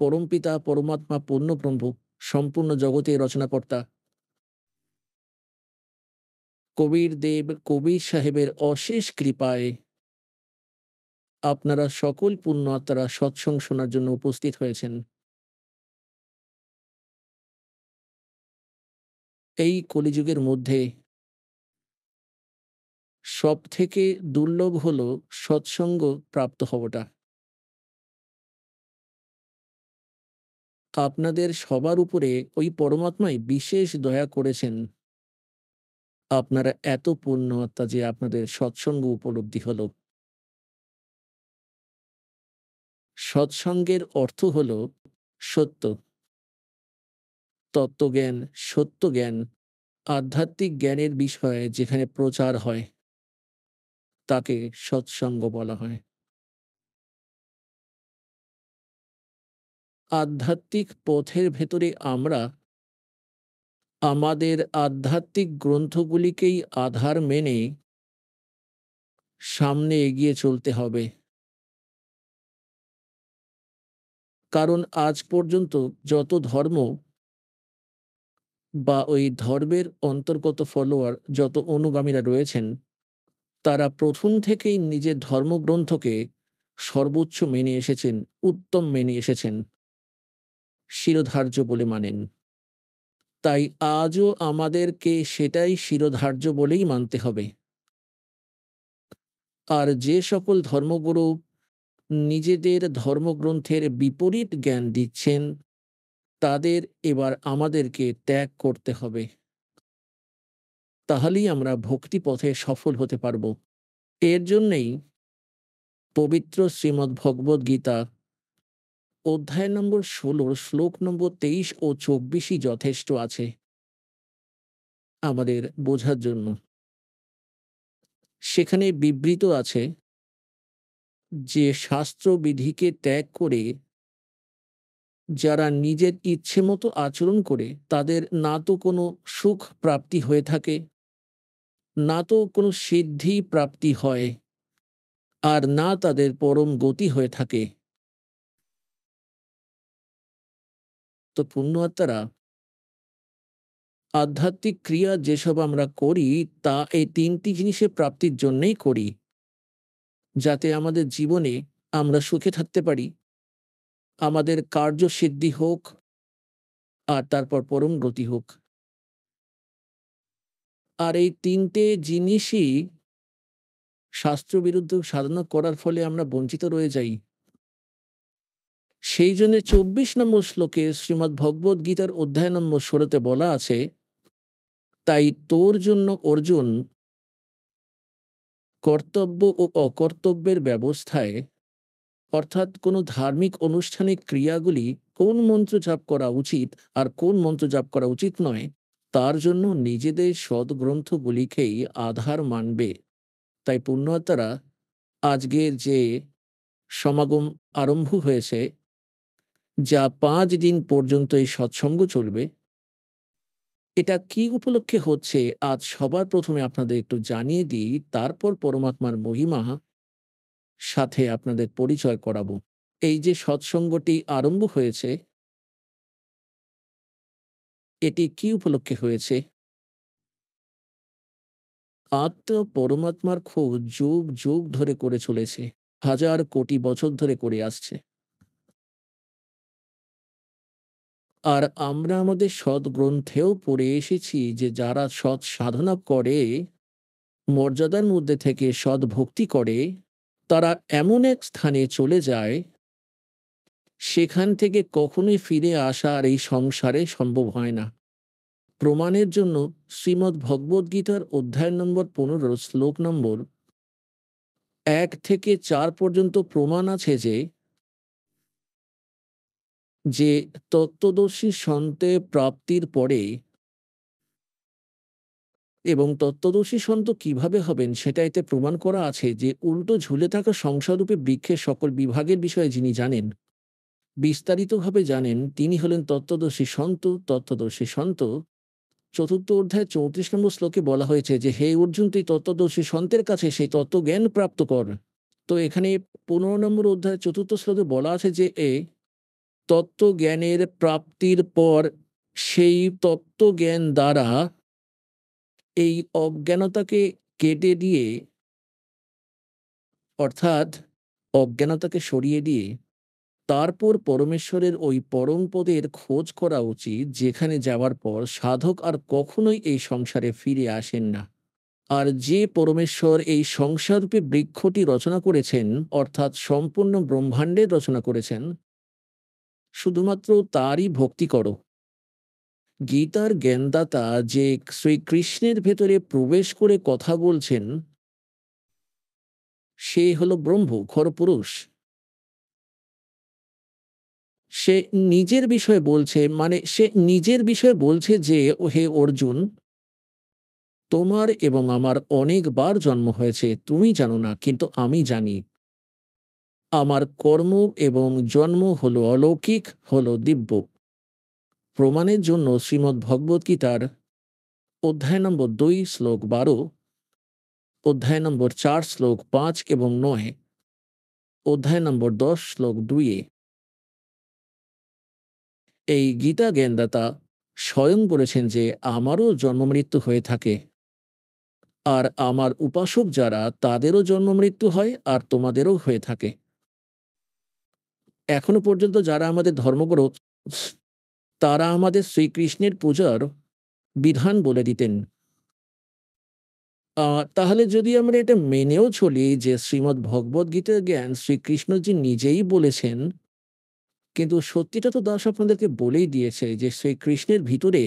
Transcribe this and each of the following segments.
পরমপিতা পরমাত্মা পূর্ণব্রহ্ম সম্পূর্ণ জগতের রচনাকর্তা কবির দেব কবির সাহেবের অশেষ কৃপায় আপনারা সকল পুণ্য আত্মারা সৎসঙ্গ শোনার জন্য উপস্থিত হয়েছেন। এই কলিযুগের মধ্যে সব থেকে দুর্লভ হল সৎসঙ্গ প্রাপ্ত হওয়াটা। আপনাদের সবার উপরে ওই পরমাত্মাই বিশেষ দয়া করেছেন। আপনারা এত পুণ্য আত্মা যে আপনাদের সৎসঙ্গ উপলব্ধি হল। সৎসঙ্গের অর্থ হল সত্য, তত্ত্বজ্ঞান, সত্য জ্ঞান, আধ্যাত্মিক জ্ঞানের বিষয়ে যেখানে প্রচার হয় তাকে সৎসঙ্গ বলা হয়। আধ্যাত্মিক পথের ভেতরে আমরা আমাদের আধ্যাত্মিক গ্রন্থগুলিকেই আধার মেনে সামনে এগিয়ে চলতে হবে। কারণ আজ পর্যন্ত যত ধর্ম বা ওই ধর্মের অন্তর্গত ফলোয়ার যত অনুগামীরা রয়েছেন তারা প্রথম থেকেই নিজের ধর্মগ্রন্থকে সর্বোচ্চ মেনে এসেছেন, উত্তম মেনে এসেছেন, শিরোধার্য বলে মানেন। তাই আজও আমাদেরকে সেটাই শিরোধার্য বলেই মানতে হবে। আর যে সকল ধর্মগুরু নিজেদের ধর্মগ্রন্থের বিপরীত জ্ঞান দিচ্ছেন তাদের এবার আমাদেরকে ত্যাগ করতে হবে। তাহলেই আমরা ভক্তি পথে সফল হতে পারব। এর জন্যেই পবিত্র শ্রীমদ্ ভগবদ গীতা অধ্যায় নম্বর ১৬ শ্লোক নম্বর ২৩ ও ২৪ই যথেষ্ট আছে আমাদের বোঝার জন্য। সেখানে বিবৃত আছে যে শাস্ত্রবিধিকে ত্যাগ করে যারা নিজের ইচ্ছে মতো আচরণ করে তাদের না তো কোনো সুখ প্রাপ্তি হয়ে থাকে, না তো কোনো সিদ্ধি প্রাপ্তি হয়, আর না তাদের পরম গতি হয়ে থাকে। তো পুণ্য আত্মারা আধ্যাত্মিক ক্রিয়া যেসব আমরা করি তা এই তিনটি জিনিসের প্রাপ্তির জন্যই করি, যাতে আমাদের জীবনে আমরা সুখে থাকতে পারি, আমাদের কার্যসিদ্ধি হোক, আর তারপর পরম গতি হোক। আর এই তিনটে জিনিসই শাস্ত্রবিরুদ্ধ সাধনা করার ফলে আমরা বঞ্চিত রয়ে যাই। সেই জন্য ২৪ নম্বর শ্লোকে শ্রীমদ্ ভগবদ গীতার অধ্যায় নম্বর ১৬তে বলা আছে, তাই তোর জন্য অর্জুন কর্তব্য ও অকর্তব্যের ব্যবস্থায়, অর্থাৎ কোনো ধার্মিক আনুষ্ঠানিক ক্রিয়াগুলি কোন মন্ত্র জাপ করা উচিত আর কোন মন্ত্র জাপ করা উচিত নয়, তার জন্য নিজেদের সদ্গ্রন্থগুলিকেই আধার মানবে। তাই পুণ্য আত্মারা আজকের যে সমাগম আরম্ভ হয়েছে, যা ৫ দিন পর্যন্ত এই সৎসঙ্গ চলবে, এটা কি উপলক্ষে হচ্ছে আজ সবার প্রথমে আপনাদের একটু জানিয়ে দিই, তারপর পরমাত্মার মহিমা সাথে আপনাদের পরিচয় করাবো। এই যে সৎসঙ্গটি আরম্ভ হয়েছে এটি কি উপলক্ষে হয়েছে? আত্মা পরমাত্মার খোঁজ যুগ যুগ ধরে করে চলেছে, হাজার কোটি বছর ধরে করে আসছে। আর আমরা আমাদের সদ্গ্রন্থেও পড়ে এসেছি যে যারা সৎ সাধনা করে, মর্যাদার মধ্যে থেকে সৎ ভক্তি করে, তারা এমন এক স্থানে চলে যায় সেখান থেকে কখনোই ফিরে আসা আর এই সংসারে সম্ভব হয় না। প্রমাণের জন্য শ্রীমদ্ ভগবদ গীতার অধ্যায় নম্বর ১৫ শ্লোক নম্বর ১ থেকে ৪ পর্যন্ত প্রমাণ আছে যে তত্ত্বদর্শী সন্তে প্রাপ্তির পরে, এবং তত্ত্বদর্শী সন্ত কিভাবে হবেন সেটা এতে প্রমাণ করা আছে যে উল্টো ঝুলে থাকা সংসাররূপী বৃক্ষের সকল বিভাগের বিষয়ে যিনি জানেন, বিস্তারিতভাবে জানেন, তিনি হলেন তত্ত্বদর্শী সন্ত। তত্ত্বদর্শী সন্ত ৪র্থ অধ্যায় ৩৪ নম্বর শ্লোকে বলা হয়েছে যে হে অর্জুন, তুই তত্ত্বদর্শী সন্তের কাছে সেই তত্ত্বজ্ঞান প্রাপ্ত কর। তো এখানে ১৫ নম্বর অধ্যায় ৪র্থ শ্লোকে বলা আছে যে তত্ত্বজ্ঞানের প্রাপ্তির পর সেই তত্ত্বজ্ঞান দ্বারা এই অজ্ঞানতাকে কেটে দিয়ে, অর্থাৎ অজ্ঞানতাকে সরিয়ে দিয়ে তারপর পরমেশ্বরের ওই পরম পদের খোঁজ করা উচিত, যেখানে যাওয়ার পর সাধক আর কখনোই এই সংসারে ফিরে আসেন না। আর যে পরমেশ্বর এই সংসাররূপী বৃক্ষটি রচনা করেছেন, অর্থাৎ সম্পূর্ণ ব্রহ্মাণ্ডের রচনা করেছেন, শুধুমাত্র তারই ভক্তি করো। গীতার জ্ঞানদাতা যে শ্রীকৃষ্ণের ভেতরে প্রবেশ করে কথা বলছেন, সে হলো ব্রহ্ম, খরপুরুষ। সে নিজের বিষয়ে বলছে, মানে সে নিজের বিষয়ে বলছে যে, "ও হে অর্জুন, তোমার এবং আমার অনেকবার জন্ম হয়েছে, তুমি জানো না, কিন্তু আমি জানি। আমার কর্ম এবং জন্ম হলো অলৌকিক, হলো দিব্য।" প্রমাণের জন্য শ্রীমদ্ ভগবত গীতার অধ্যায় নম্বর 2 শ্লোক 12, অধ্যায় নম্বর 4 শ্লোক 5 এবং 9, অধ্যায় নম্বর 10 শ্লোক 2-এ এই গীতা জ্ঞানদাতা স্বয়ং বলেছেন যে আমারও জন্ম-মৃত্যু হয়ে থাকে, আর আমার উপাসক যারা, তাদেরও জন্ম-মৃত্যু হয়, আর তোমাদেরও হয়ে থাকে। এখনো পর্যন্ত যারা আমাদের ধর্মগুরু, তারা আমাদের শ্রীকৃষ্ণের পূজার বিধান বলে দিতেন। তাহলে যদি আমরা এটা মেনেও চলি যে শ্রীমদ্ ভগবদ গীতার জ্ঞান শ্রীকৃষ্ণজি নিজেই বলেছেন, কিন্তু সত্যিটা তো দাস আপনাদেরকে বলেই দিয়েছে যে শ্রীকৃষ্ণের ভিতরে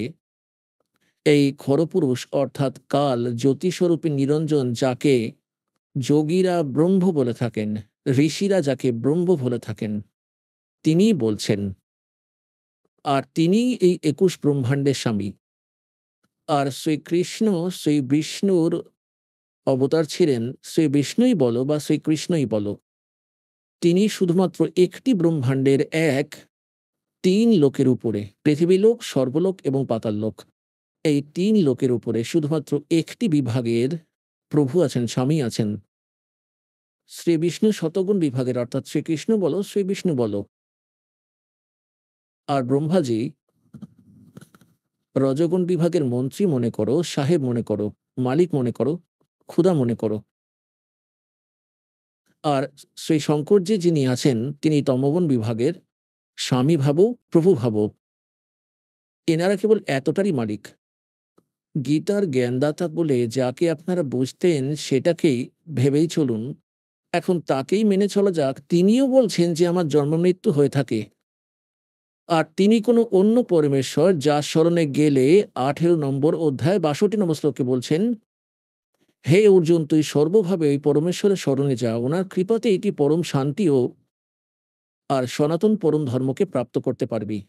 এই খরপুরুষ, অর্থাৎ কাল জ্যোতিস্বরূপী নিরঞ্জন, যাকে যোগীরা ব্রহ্ম বলে থাকেন, ঋষিরা যাকে ব্রহ্ম বলে থাকেন, তিনিই বলছেন। আর তিনিই এই 21 ব্রহ্মাণ্ডের স্বামী। আর শ্রীকৃষ্ণ শ্রী বিষ্ণুর অবতার ছিলেন। শ্রী বিষ্ণুই বলো বা শ্রীকৃষ্ণই বলো, তিনি শুধুমাত্র একটি ব্রহ্মাণ্ডের 3 লোকের উপরে, পৃথিবীলোক, স্বর্গলোক এবং পাতাললোক, এই 3 লোকের উপরে শুধুমাত্র একটি বিভাগের প্রভু আছেন, স্বামী আছেন। শ্রী বিষ্ণু শতগুণ বিভাগের, অর্থাৎ শ্রীকৃষ্ণ বলো, শ্রী বিষ্ণু বলো। আর ব্রহ্মাজি রজগুণ বিভাগের মন্ত্রী মনে করো, সাহেব মনে করো, মালিক মনে করো, ক্ষুধা মনে করো। আর শ্রী শঙ্করজি যিনি আছেন, তিনি তমোগুণ বিভাগের স্বামী ভাবো, প্রভু ভাবো। এনারা কেবল এতটারই মালিক। গীতার জ্ঞানদাতা বলে যাকে আপনারা বুঝতেন, সেটাকেই ভেবেই চলুন। এখন তাকেই মেনে চলা যাক। তিনিও বলছেন যে আমার জন্ম মৃত্যু হয়ে থাকে। আর তিনি কোনো অন্য পরমেশ্বর, যার স্মরণে গেলে 18 নম্বর অধ্যায় 62 নম্বর শ্লোকে বলছেন, "হে অর্জুন, তুই সর্বভাবে ওই পরমেশ্বরের স্মরণে যা। ওনার কৃপাতে এটি পরম শান্তি ও আর সনাতন পরম ধর্মকে প্রাপ্ত করতে পারবি।"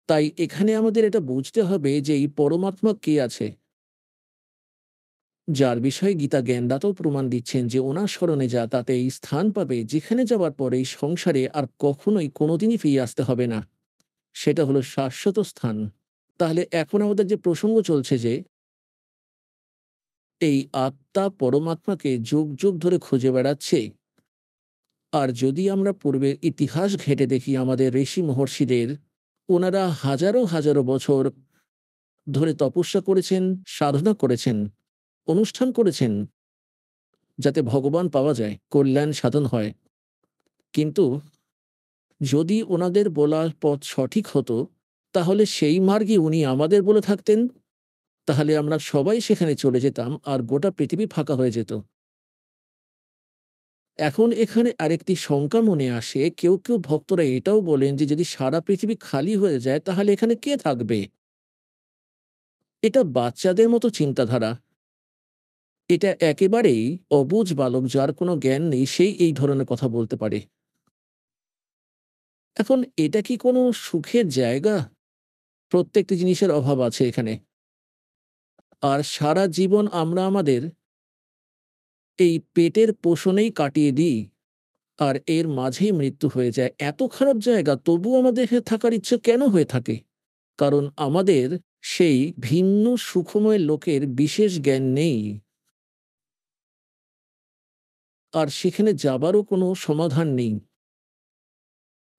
তাই এখানে আমাদের এটা বুঝতে হবে যে এই পরমাত্মা কে আছে, যার বিষয়ে গীতা জ্ঞানদাতাও প্রমাণ দিচ্ছেন যে ওনার স্মরণে যা, তাতে এই স্থান পাবে, যেখানে যাওয়ার পরে এই সংসারে আর কখনোই কোনোদিনই ফিরে আসতে হবে না। সেটা হলো শাশ্বত স্থান। তাহলে এখন আমাদের যে প্রসঙ্গ চলছে যে এই আত্মা পরমাত্মাকে যুগ যুগ ধরে খুঁজে বেড়াচ্ছে। আর যদি আমরা পূর্বের ইতিহাস ঘেঁটে দেখি আমাদের ঋষি মহর্ষিদের, ওনারা হাজারো হাজারো বছর ধরে তপস্যা করেছেন, সাধনা করেছেন, অনুষ্ঠান করেছেন, যাতে ভগবান পাওয়া যায়, কল্যাণ সাধন হয়। কিন্তু যদি ওনাদের বলা পথ সঠিক হতো, তাহলে সেই মার্গে উনি আমাদের বলে থাকতেন, তাহলে আমরা সবাই সেখানে চলে যেতাম আর গোটা পৃথিবী ফাঁকা হয়ে যেত। এখন এখানে আরেকটি শঙ্কা মনে আসে। কেউ কেউ ভক্তরা এটাও বলেন যে যদি সারা পৃথিবী খালি হয়ে যায়, তাহলে এখানে কে থাকবে? এটা বাচ্চাদের মতো চিন্তাধারা। এটা একেবারেই অবুঝ বালক, যার কোনো জ্ঞান নেই, সেই এই ধরনের কথা বলতে পারে। এখন এটা কি কোনো সুখের জায়গা? প্রত্যেকটি জিনিসের অভাব আছে এখানে। আর সারা জীবন আমরা আমাদের এই পেটের পোষণেই কাটিয়ে দিই, আর এর মাঝেই মৃত্যু হয়ে যায়। এত খারাপ জায়গা, তবুও আমাদের এখানে থাকার ইচ্ছে কেন হয়ে থাকে? কারণ আমাদের সেই ভিন্ন সুখময় লোকের বিশেষ জ্ঞান নেই। আর সেখানে যাবারও কোনো সমাধান নেই।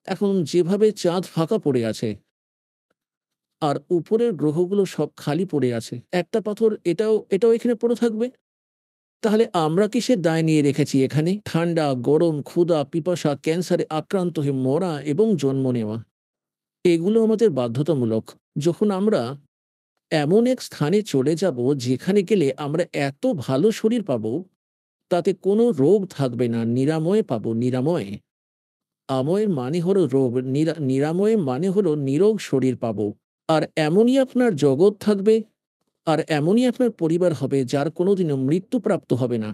এখন যেভাবে চাঁদ ফাঁকা পড়ে আছে আর উপরের গ্রহগুলো সব খালি পড়ে আছে, একটা পাথর এটাও এটাও এখানে পড়ে থাকবে। তাহলে আমরা কিসের দায় নিয়ে রেখেছি এখানে? ঠান্ডা, গরম, ক্ষুধা, পিপাসা, ক্যান্সারে আক্রান্ত হয়ে মরা এবং জন্ম নেওয়া, এগুলো আমাদের বাধ্যতামূলক। যখন আমরা এমন এক স্থানে চলে যাব যেখানে গেলে আমরা এত ভালো শরীর পাবো, তাতে কোনো রোগ থাকবে না, নিরাময় পাবো, নিরাময়। আময়ের মানে হলো রোগ, নিরাময়ের মানে হলো নিরোগ শরীর পাবো। আর এমনই আপনার জগৎ থাকবে, আর এমনই আপনার পরিবার হবে যার কোনোদিনও মৃত্যুপ্রাপ্ত হবে না।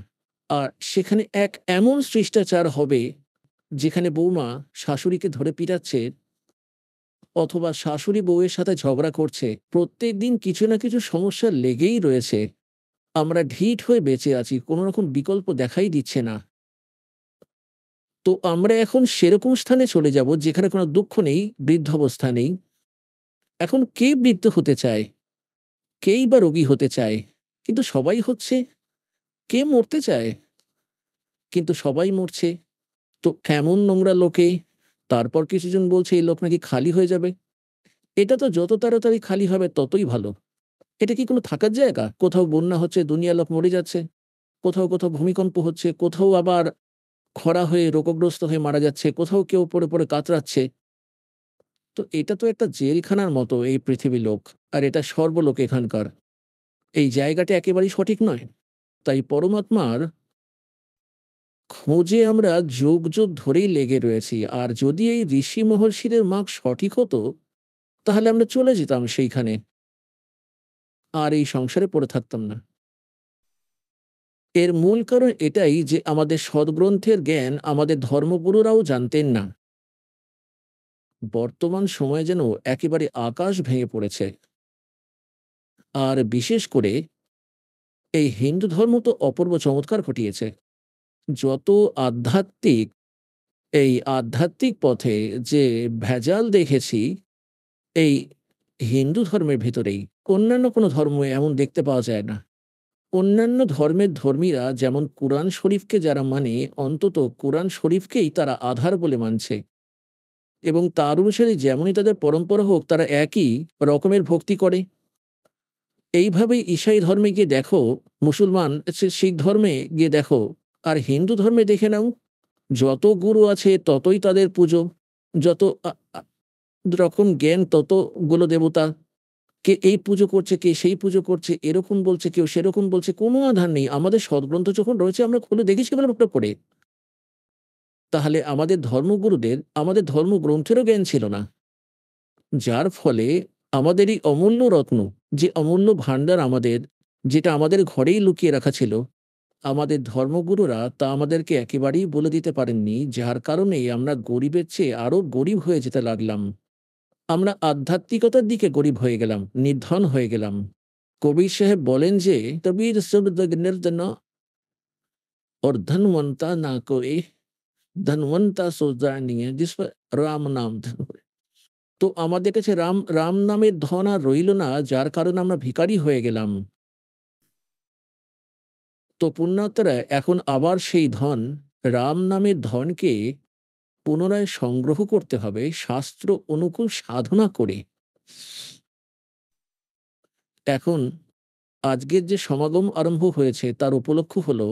আর সেখানে এক এমন শিষ্টাচার হবে যেখানে বৌমা শাশুড়িকে ধরে পিটাচ্ছে অথবা শাশুড়ি বউয়ের সাথে ঝগড়া করছে। প্রত্যেকদিন কিছু না কিছু সমস্যা লেগেই রয়েছে। আমরা ঢিঠ হয়ে বেঁচে আছি, কোনো রকম বিকল্প দেখাই দিচ্ছে না। তো আমরা এখন সেরকম স্থানে চলে যাব যেখানে কোনো দুঃখ নেই, বৃদ্ধাবস্থা নেই। এখন কে বৃদ্ধ হতে চায়? কেই বা রোগী হতে চায়? কিন্তু সবাই হচ্ছে। কে মরতে চায়? কিন্তু সবাই মরছে। তো কেমন নোংরা লোকে! তারপর কিছুজন বলছে এই লোক নাকি খালি হয়ে যাবে। এটা তো যত তাড়াতাড়ি খালি হবে ততই ভালো। এটা কি কোনো থাকার জায়গা? কোথাও বন্যা হচ্ছে, দুনিয়ার লোক মরে যাচ্ছে। কোথাও, কোথাও ভূমিকম্প হচ্ছে, কোথাও আবার খরা হয়ে রোগগ্রস্ত হয়ে মারা যাচ্ছে, কোথাও কেউ পড়ে, পড়ে কাতরাচ্ছে। তো এটা তো একটা জেলখানার মতো এই পৃথিবী লোক। আর এটা সর্বলোক এখানকার। এই জায়গাটা একেবারেই সঠিক নয়। তাই পরমাত্মার খোঁজে আমরা যুগ, যুগ ধরেই লেগে রয়েছি। আর যদি এই ঋষি মহর্ষিদের মার্গ সঠিক হতো, তাহলে আমরা চলে যেতাম সেইখানে। আর এই সংসারে পড়ে থাকতাম না। এর মূল কারণ এটাই যে আমাদের সদ্গ্রন্থের জ্ঞান আমাদের ধর্মগুরুরাও জানতেন না। বর্তমান সময়ে যেন একেবারে আকাশ ভেঙে পড়েছে। আর বিশেষ করে এই হিন্দু ধর্ম তো অপূর্ব চমৎকার ঘটিয়েছে। যত আধ্যাত্মিক এই আধ্যাত্মিক পথে যে ভেজাল দেখেছি এই হিন্দু ধর্মের ভেতরেই, অন্যান্য কোনো ধর্মে এমন দেখতে পাওয়া যায় না। অন্যান্য ধর্মের ধর্মীরা যেমন কুরআন শরীফকে যারা মানে, অন্তত কুরআন শরীফকেই তারা আধার বলে মানছে এবং তার অনুসারে যেমনই তাদের পরম্পরা হোক তারা একই রকমের ভক্তি করে। এইভাবেই ঈসাই ধর্মে গিয়ে দেখো, মুসলমান শিখ ধর্মে গিয়ে দেখো, আর হিন্দু ধর্মে দেখে নাও, যত গুরু আছে ততই তাদের পুজো, যত রকম জ্ঞান ততগুলো দেবতা। কে এই পুজো করছে, কে সেই পুজো করছে, এরকম বলছে, কেউ সেরকম বলছে, কোনো আধার নেই। আমাদের সদগ্রন্থ যখন রয়েছে আমরা খুলে দেখেছি ব্যাপারটা পড়ে। তাহলে আমাদের ধর্মগুরুদের আমাদের ধর্মগ্রন্থেরও জ্ঞান ছিল না। যার ফলে আমাদের এই অমূল্য রত্ন, যে অমূল্য ভাণ্ডার আমাদের, যেটা আমাদের ঘরেই লুকিয়ে রাখা ছিল, আমাদের ধর্মগুরুরা তা আমাদেরকে একেবারেই বলে দিতে পারেননি। যার কারণেই আমরা গরিবের চেয়ে আরো গরিব হয়ে যেতে লাগলাম। আমরা আধ্যাত্মিকতার দিকে গরিব হয়ে গেলাম, নির্ধন হয়ে গেলাম। কবির সাহেব বলেন যে তবির সুরদগ নির্ধন और धनवंता ना कोई धनवंता सो जानिए जिस पर রাম নাম ধন। তো আমাদের কাছে রাম রাম নামের ধন আর রইল না, যার কারণে আমরা ভিখারি হয়ে গেলাম। তো পুণ্যাত্মারা এখন আবার সেই ধন, রাম নামের ধনকে পুনরায় সংগ্রহ করতে হবে শাস্ত্র অনুকূল সাধনা করে। এখন আজকের যে সমাগম আরম্ভ হয়েছে তার উপলক্ষ হলো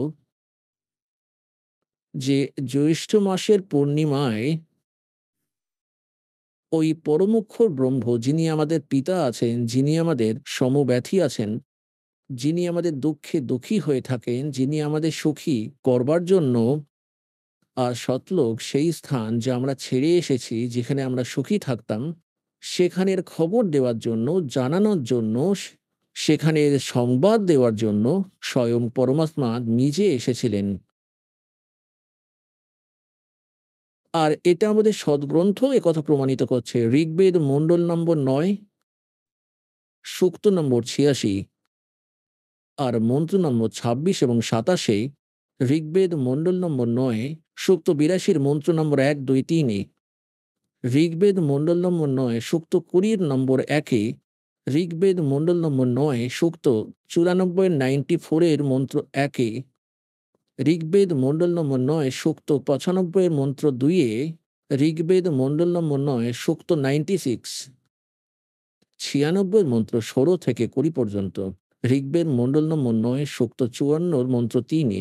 যে জ্যৈষ্ঠ মাসের পূর্ণিমায় ওই পরমক্ষর ব্রহ্ম, যিনি আমাদের পিতা আছেন, যিনি আমাদের সমব্যথী আছেন, যিনি আমাদের দুঃখে দুঃখী হয়ে থাকেন, যিনি আমাদের সুখী করবার জন্য সতলোক, সেই স্থান যা আমরা ছেড়ে এসেছি, যেখানে আমরা সুখী থাকতাম, সেখানের খবর দেওয়ার জন্য, জানানোর জন্য, সেখানের সংবাদ দেওয়ার জন্য স্বয়ং পরমাত্মা নিজে এসেছিলেন। আর এটা আমাদের সদগ্রন্থ একথা প্রমাণিত করছে। ঋগ্বেদ মণ্ডল নম্বর ৯, সূক্ত নম্বর ৮৬ আর মন্ত্র নম্বর ২৬ এবং ২৭-এ, ঋগ্বেদ মণ্ডল নম্বর ৯, সূক্ত ৮২ মন্ত্র নম্বর ১, ২, ৩-এ, ঋগ্বেদ মণ্ডল নম্বর ৯, সূক্ত ২০ নম্বর ১-এ, ঋগ্বেদ মণ্ডল নম্বর ৯, সূক্ত ৯৪ মন্ত্র ১-এ, ঋগ্বেদ মণ্ডল নম্বর ৯, সূক্ত ৯৫ মন্ত্র ২-এ, ঋগ্বেদ মণ্ডল নম্বর ৯ সূক্ত 96, 96 মন্ত্র ১৬ থেকে ২০ পর্যন্ত। ঋগ্বেদ মণ্ডল নম্বর ৯ সূক্ত ৫৪ মন্ত্র ৩,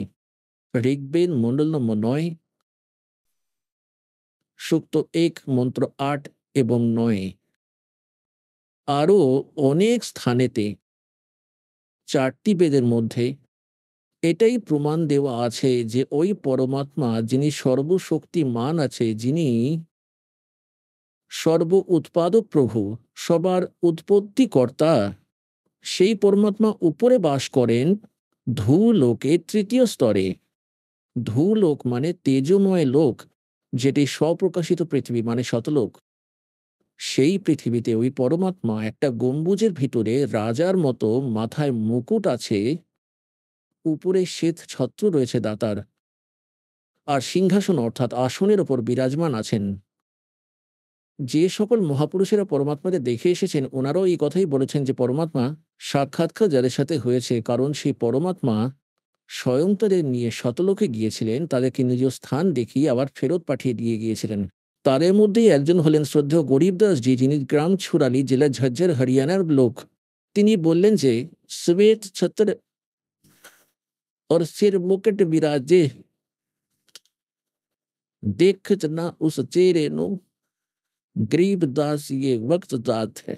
ঋগ্বেদ মণ্ডল নম্বর ৯ সূক্ত ১ মন্ত্র ৮ এবং ৯। আরও অনেক স্থানেতে ৪টি বেদের মধ্যে এটাই প্রমাণ দেওয়া আছে যে ওই পরমাত্মা যিনি সর্বশক্তিমান আছে, যিনি সর্ব উৎপাদক প্রভু, সবার উৎপত্তিকর্তা, সেই পরমাত্মা উপরে বাস করেন ধূলোকে ৩য় স্তরে। ধূলোক মানে তেজময় লোক, যেটি স্বপ্রকাশিত পৃথিবী মানে শতলোক। সেই পৃথিবীতে ওই পরমাত্মা একটা গম্বুজের ভিতরে রাজার মতো মাথায় মুকুট আছে, উপরে শ্বেত ছত্র রয়েছে দাতার, আর সিংহাসন অর্থাৎ আসনের ওপর বিরাজমান আছেন। যে সকল মহাপুরুষেরা পরমাত্মাকে দেখে এসেছেন ওনারাও এই কথাই বলেছেন যে পরমাত্মা সাক্ষাৎকার যাদের সাথে হয়েছে, কারণ সেই পরমাত্মা স্বয়ং তাদের নিয়ে শতলোকে গিয়েছিলেন, তাদেরকে নিজ স্থান দেখিয়ে আবার ফেরত পাঠিয়ে দিয়ে গিয়েছিলেন। তাদের মধ্যেই একজন হলেন শ্রদ্ধেয় গরিবদাসজি, যিনি গ্রাম ছুরালি, জেলা ঝজ্জর, হরিয়ানার লোক। তিনি বললেন যে শ্বেত ছত্র और सिर मुकुट विराजे, देख जना उस चेहरे नो, गरीबदास ये वक्त जात है,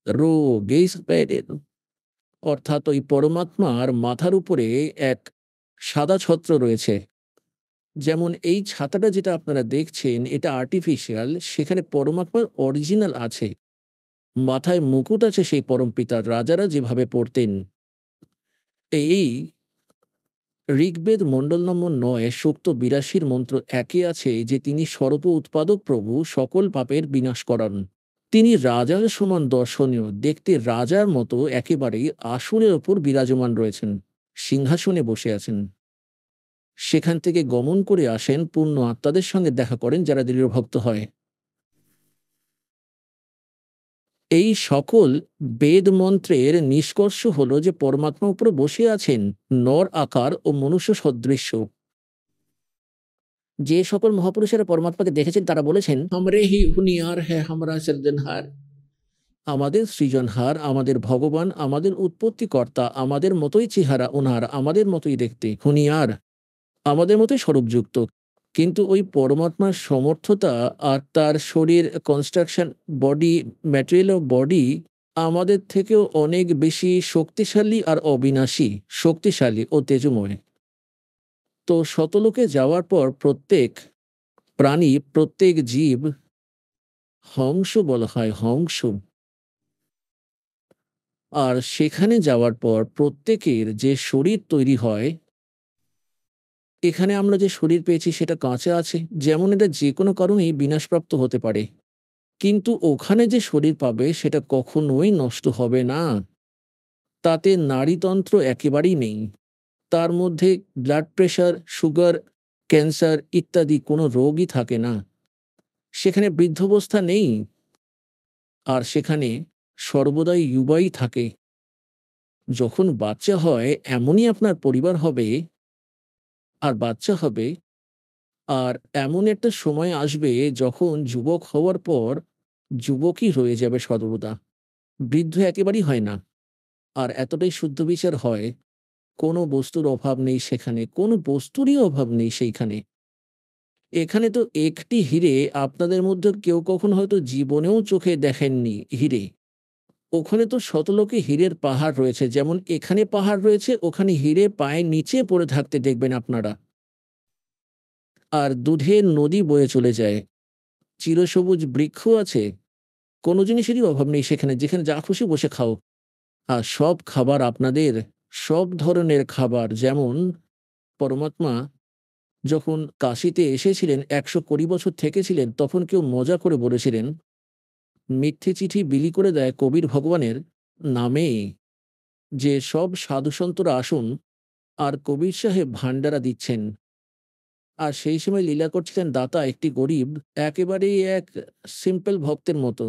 रो गेस पैरे नो। অর্থাৎ ওই পরমাত্মার মাথার উপরে এক সাদা ছত্র রয়েছে। যেমন এই ছাতাটা যেটা আপনারা দেখছেন এটা আর্টিফিশিয়াল, সেখানে পরমাত্মার অরিজিনাল আছে। মাথায় মুকুট আছে সেই পরমপিতার, রাজারা যেভাবে পড়তেন। এই ঋগ্বেদ মণ্ডল নম্বর ৯ সূক্ত ৮২ মন্ত্র ১ আছে যে তিনি সর্ব উৎপাদক প্রভু, সকল পাপের বিনাশ করান। তিনি রাজার সমান দর্শনীয়, দেখতে রাজার মতো একেবারেই আসনের ওপর বিরাজমান রয়েছেন, সিংহাসনে বসে আছেন। সেখান থেকে গমন করে আসেন, পূর্ণ আত্মাদের সঙ্গে দেখা করেন যারা দৃঢ়ভক্ত হয়। এই সকল বেদ মন্ত্রের নিষ্কর্ষ হলো যে পরমাত্মা উপরে বসে আছেন, নর আকার ও মনুষ্য সদৃশ্য। যে সকল মহাপুরুষেরা পরমাত্মাকে দেখেছেন তারা বলেছেন, हमरे ही हुनियार है हमारा सृजनहार, আমাদের সৃজনহার, আমাদের ভগবান, আমাদের উৎপত্তিকর্তা, আমাদের মতোই চেহারা ওনার, আমাদের মতোই দেখতে, হুনিয়ার, আমাদের মতোই স্বরূপযুক্ত। কিন্তু ওই পরমাত্মার সমর্থতা আর তার শরীর, construction, body, material of body আমাদের থেকেও অনেক বেশি শক্তিশালী আর অবিনাশী, শক্তিশালী ও তেজময়। তো শতলোকে যাওয়ার পর প্রত্যেক প্রাণী, প্রত্যেক জীব হংস বলা হয়, হংস। আর সেখানে যাওয়ার পর প্রত্যেকের যে শরীর তৈরি হয়, এখানে আমরা যে শরীর পেয়েছি সেটা কাঁচা আছে, যেমন এটা যে কোনো কারণেই বিনাশপ্রাপ্ত হতে পারে। কিন্তু ওখানে যে শরীর পাবে সেটা কখনোই নষ্ট হবে না। তাতে নাড়িতন্ত্র একেবারেই নেই। তার মধ্যে ব্লাড প্রেশার, সুগার, ক্যান্সার ইত্যাদি কোনো রোগই থাকে না। সেখানে বৃদ্ধাবস্থা নেই। আর সেখানে সর্বদাই যুবাই থাকে। যখন বাচ্চা হয় এমনই আপনার পরিবার হবে, আর বাচ্চা হবে, আর এমন একটা সময় আসবে যখন যুবক হওয়ার পর যুবকই রয়ে যাবে সর্বদা। বৃদ্ধ একেবারেই হয় না। আর এতটাই শুদ্ধ বিচার হয়, কোনো বস্তুর অভাব নেই সেখানে, কোনো বস্তুরই অভাব নেই সেইখানে। এখানে তো একটি হিরে আপনাদের মধ্যে কেউ কখনো হয়তো জীবনেও চোখে দেখেননি হিরে। ওখানে তো শতলোকে হীরের পাহাড় রয়েছে, যেমন এখানে পাহাড় রয়েছে, ওখানে হিরে পায়ের নিচে পড়ে থাকতে দেখবেন আপনারা। আর দুধের নদী বয়ে চলে যায়, চিরসবুজ বৃক্ষ আছে, কোনো জিনিসেরই অভাব নেই সেখানে, যেখানে যা খুশি বসে খাও। আর সব খাবার আপনাদের, সব ধরনের খাবার। যেমন পরমাত্মা যখন কাশীতে এসেছিলেন, ১২০ বছর থেকেছিলেন, তখন কেউ মজা করে বলেছিলেন মিথ্যে চিঠি বিলি করে দেয় কবির ভগবানের নামে, যে সব সাধুসন্তরা আসুন, আর কবির সাহেব ভান্ডারা দিচ্ছেন। আর সেই সময় লীলা করছিলেন দাতা, একটি গরিব, একেবারেই এক সিম্পল ভক্তের মতো।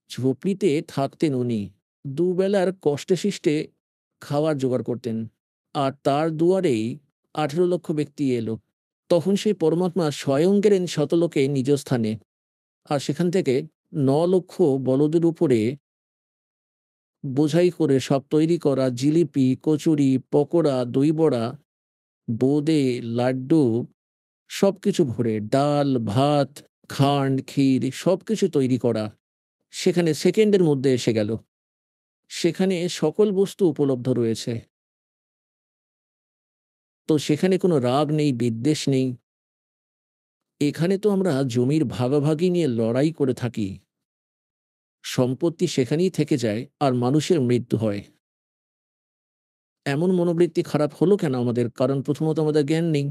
ঝুপড়িতে থাকতেন উনি, দুবেলার কষ্টে শিষ্টে খাওয়ার জোগাড় করতেন। আর তার দুয়ারেই ১৮ লক্ষ ব্যক্তি এলো। তখন সেই পরমাত্মা স্বয়ং গেলেন শতলোকে নিজ স্থানে। আর সেখান থেকে ৯,০০,০০০ বলদের উপরে বোঝাই করে সব তৈরি করা জিলিপি, কচুরি, পকোড়া, দই বড়া, বোঁদে, লাড্ডু সবকিছু ভরে ডাল, ভাত, খান্ড, ক্ষীর সবকিছু তৈরি করা সেখানে সেকেন্ডের মধ্যে এসে গেল। সেখানে সকল বস্তু উপলব্ধ রয়েছে। তো সেখানে কোনো রাগ নেই, বিদ্বেষ নেই। এখানে তো আমরা জমির ভাগাভাগি নিয়ে লড়াই করে থাকি। সম্পত্তি সেখানেই থেকে যায় আর মানুষের মৃত্যু হয়। এমন মনোবৃত্তি খারাপ হলো কেন আমাদের? কারণ প্রথমত আমাদের জ্ঞান নেই।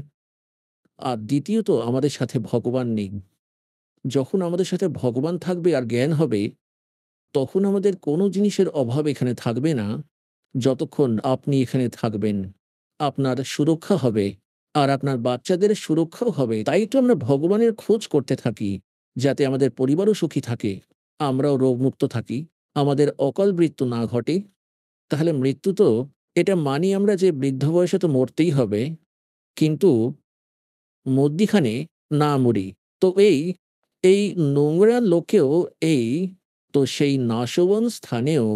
আর দ্বিতীয়ত আমাদের সাথে ভগবান নেই। যখন আমাদের সাথে ভগবান থাকবে আর জ্ঞান হবে, তখন আমাদের কোনো জিনিসের অভাব এখানে থাকবে না, যতক্ষণ আপনি এখানে থাকবেন। আপনার সুরক্ষা হবে, আর আপনার বাচ্চাদের সুরক্ষাও হবে। তাই তো আমরা ভগবানের খোঁজ করতে থাকি, যাতে আমাদের পরিবারও সুখী থাকে, আমরাও রোগমুক্ত থাকি, আমাদের অকাল মৃত্যু না ঘটে। তাহলে মৃত্যু তো এটা মানি আমরা যে বৃদ্ধ বয়সে তো মরতেই হবে, কিন্তু মধ্যিখানে না মরি। তো এই নোংরা লোকেও তো সেই নাশবন স্থানেও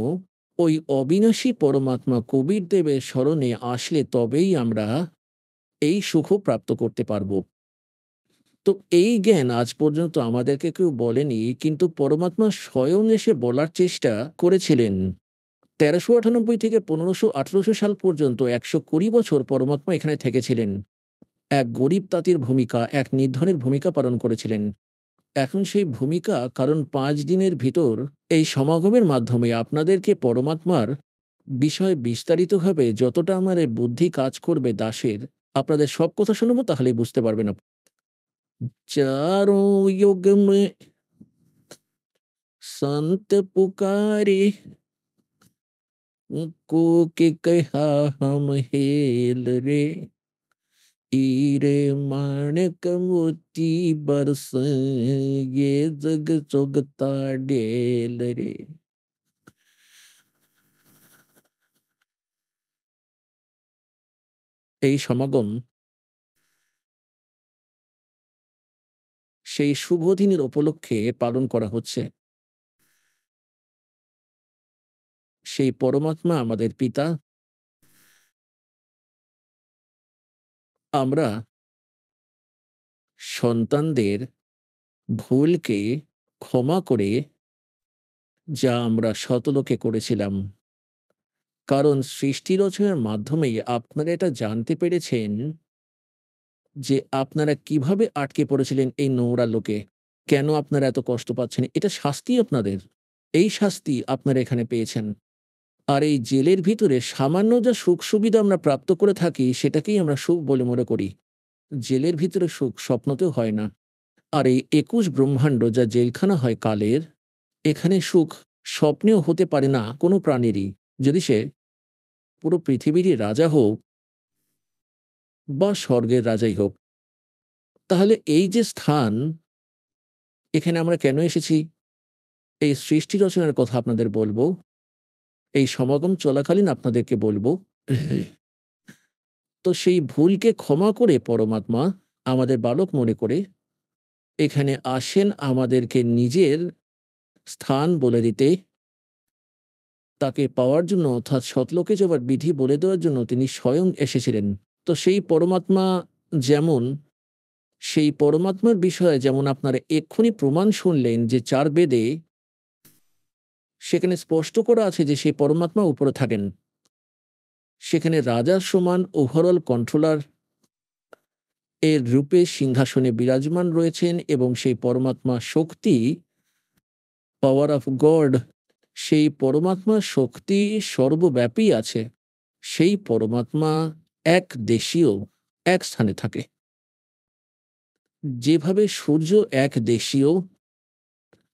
ওই অবিনাশী পরমাত্মা কবির দেবের স্মরণে আসলে তবেই আমরা এই সুখ প্রাপ্ত করতে পারব। তো এই জ্ঞান আজ পর্যন্ত আমাদেরকে কেউ বলেনি, কিন্তু পরমাত্মা স্বয়ং এসে বলার চেষ্টা করেছিলেন। ১৩৯৮ থেকে ১৫১৮ সাল পর্যন্ত ১২০ বছর পরমাত্মা এখানে থেকেছিলেন। এক গরীব তাঁতির ভূমিকা, এক নির্ধনের ভূমিকা পালন করেছিলেন। এখন সেই ভূমিকা, কারণ ৫ দিনের ভিতর এই সমাগমের মাধ্যমে আপনাদেরকে পরমাত্মার বিষয়ে বিস্তারিতভাবে যতটা আমার এই বুদ্ধি কাজ করবে দাসের, আপনাদের সব কথা শুনবো তাহলেই বুঝতে পারবেন चारों युग में संत पुकारे, को के कहा हम हेल रे, हीरे माणिक मोती बरस ये जग चुगता ढेल रे। এই সমাগম সেই শুভ দিনের উপলক্ষে পালন করা হচ্ছে। সেই পরমাত্মা আমাদের পিতা। আমরা সন্তানদের ভুলকে ক্ষমা করে, যা আমরা শতলোকে করেছিলাম, কারণ সৃষ্টি রচনার মাধ্যমেই আপনারা এটা জানতে পেরেছেন যে আপনারা কিভাবে আটকে পড়েছিলেন এই নোংরা লোকে। কেন আপনারা এত কষ্ট পাচ্ছেন? এটা শাস্তি আপনাদের। এই শাস্তি আপনারা এখানে পেয়েছেন। আর এই জেলের ভিতরে সামান্য যা সুখ-সুবিধা আমরা প্রাপ্ত করে থাকি, সেটাকেই আমরা সুখ বলে মনে করি। জেলের ভিতরে সুখ স্বপ্নতেও হয় না। আর এই ২১ ব্রহ্মাণ্ড যা জেলখানা হয় কালের, এখানে সুখ স্বপ্নেও হতে পারে না কোনো প্রাণীরই। যদি সে পুরো পৃথিবীরই রাজা হোক বা স্বর্গের রাজাই হোক। তাহলে এই যে স্থান, এখানে আমরা কেন এসেছি? এই সৃষ্টি রচনার কথা আপনাদের বলবো। এই সমাগম চলাকালীন আপনাদেরকে বলবো। তো সেই ভুলকে ক্ষমা করে পরমাত্মা আমাদের বালক মনে করে এখানে আসেন আমাদেরকে নিজের স্থান বলে দিতে, তাকে পাওয়ার জন্য, অর্থাৎ সতলোকে যাবার বিধি বলে দেওয়ার জন্য তিনি স্বয়ং এসেছিলেন। তো সেই পরমাত্মা যেমন, সেই পরমাত্মার বিষয়ে যেমন আপনারা এক্ষুনি প্রমাণ শুনলেন যে ৪ বেদে সেখানে স্পষ্ট করা আছে যে সেই পরমাত্মা উপরে থাকেন। সেখানে রাজার সমান ওভারঅল কন্ট্রোলার এর রূপে সিংহাসনে বিরাজমান রয়েছেন, এবং সেই পরমাত্মা শক্তি, পাওয়ার অফ গড, সেই পরমাত্মার শক্তি সর্বব্যাপী আছে। সেই পরমাত্মা এক দেশীয়, এক স্থানে থাকে। যেভাবে সূর্য এক দেশীয়,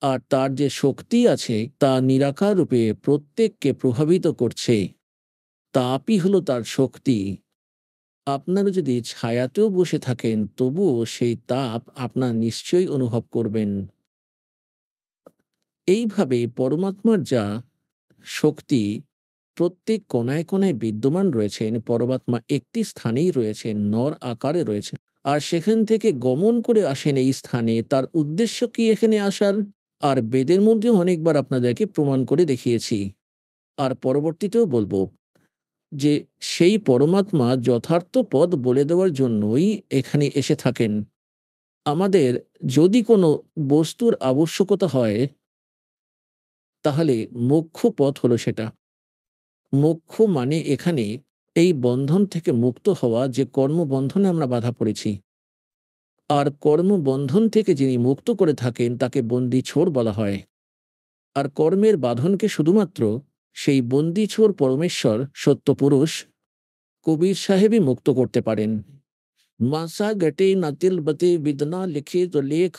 আর তার যে শক্তি আছে তা নিরাকার রূপে প্রত্যেককে প্রভাবিত করছে, তাপই হলো তার শক্তি। আপনারা যদি ছায়াতেও বসে থাকেন, তবুও সেই তাপ আপনার নিশ্চয়ই অনুভব করবেন। এইভাবে পরমাত্মার যা শক্তি প্রত্যেক কোণায় কোণায় বিদ্যমান রয়েছেন, পরমাত্মা একটি স্থানেই রয়েছেন, নর আকারে রয়েছেন। আর সেখান থেকে গমন করে আসেন এই স্থানে। তার উদ্দেশ্য কি এখানে আসার? আর বেদের মধ্যেও অনেকবার আপনাদেরকে প্রমাণ করে দেখিয়েছি। আর পরবর্তীতেও বলবো যে সেই পরমাত্মা যথার্থ পথ বলে দেওয়ার জন্যই এখানে এসে থাকেন। আমাদের যদি কোনো বস্তুর আবশ্যকতা হয়, তাহলে মোক্ষ পথ হলো সেটা। মোক্ষ মানে এখানে এই বন্ধন থেকে মুক্ত হওয়া, যে কর্মবন্ধনে আমরা বাঁধা পড়েছি। আর কর্মবন্ধন থেকে যিনি মুক্ত করে থাকেন তাকে বন্দী ছোর বলা হয়। আর কর্মের বাঁধনকে শুধুমাত্র সেই বন্দী ছোর পরমেশ্বর সত্যপুরুষ কবির সাহেবই মুক্ত করতে পারেন। মাসা গটে নাতিল বতে বিদনা লিখে তো লেখ,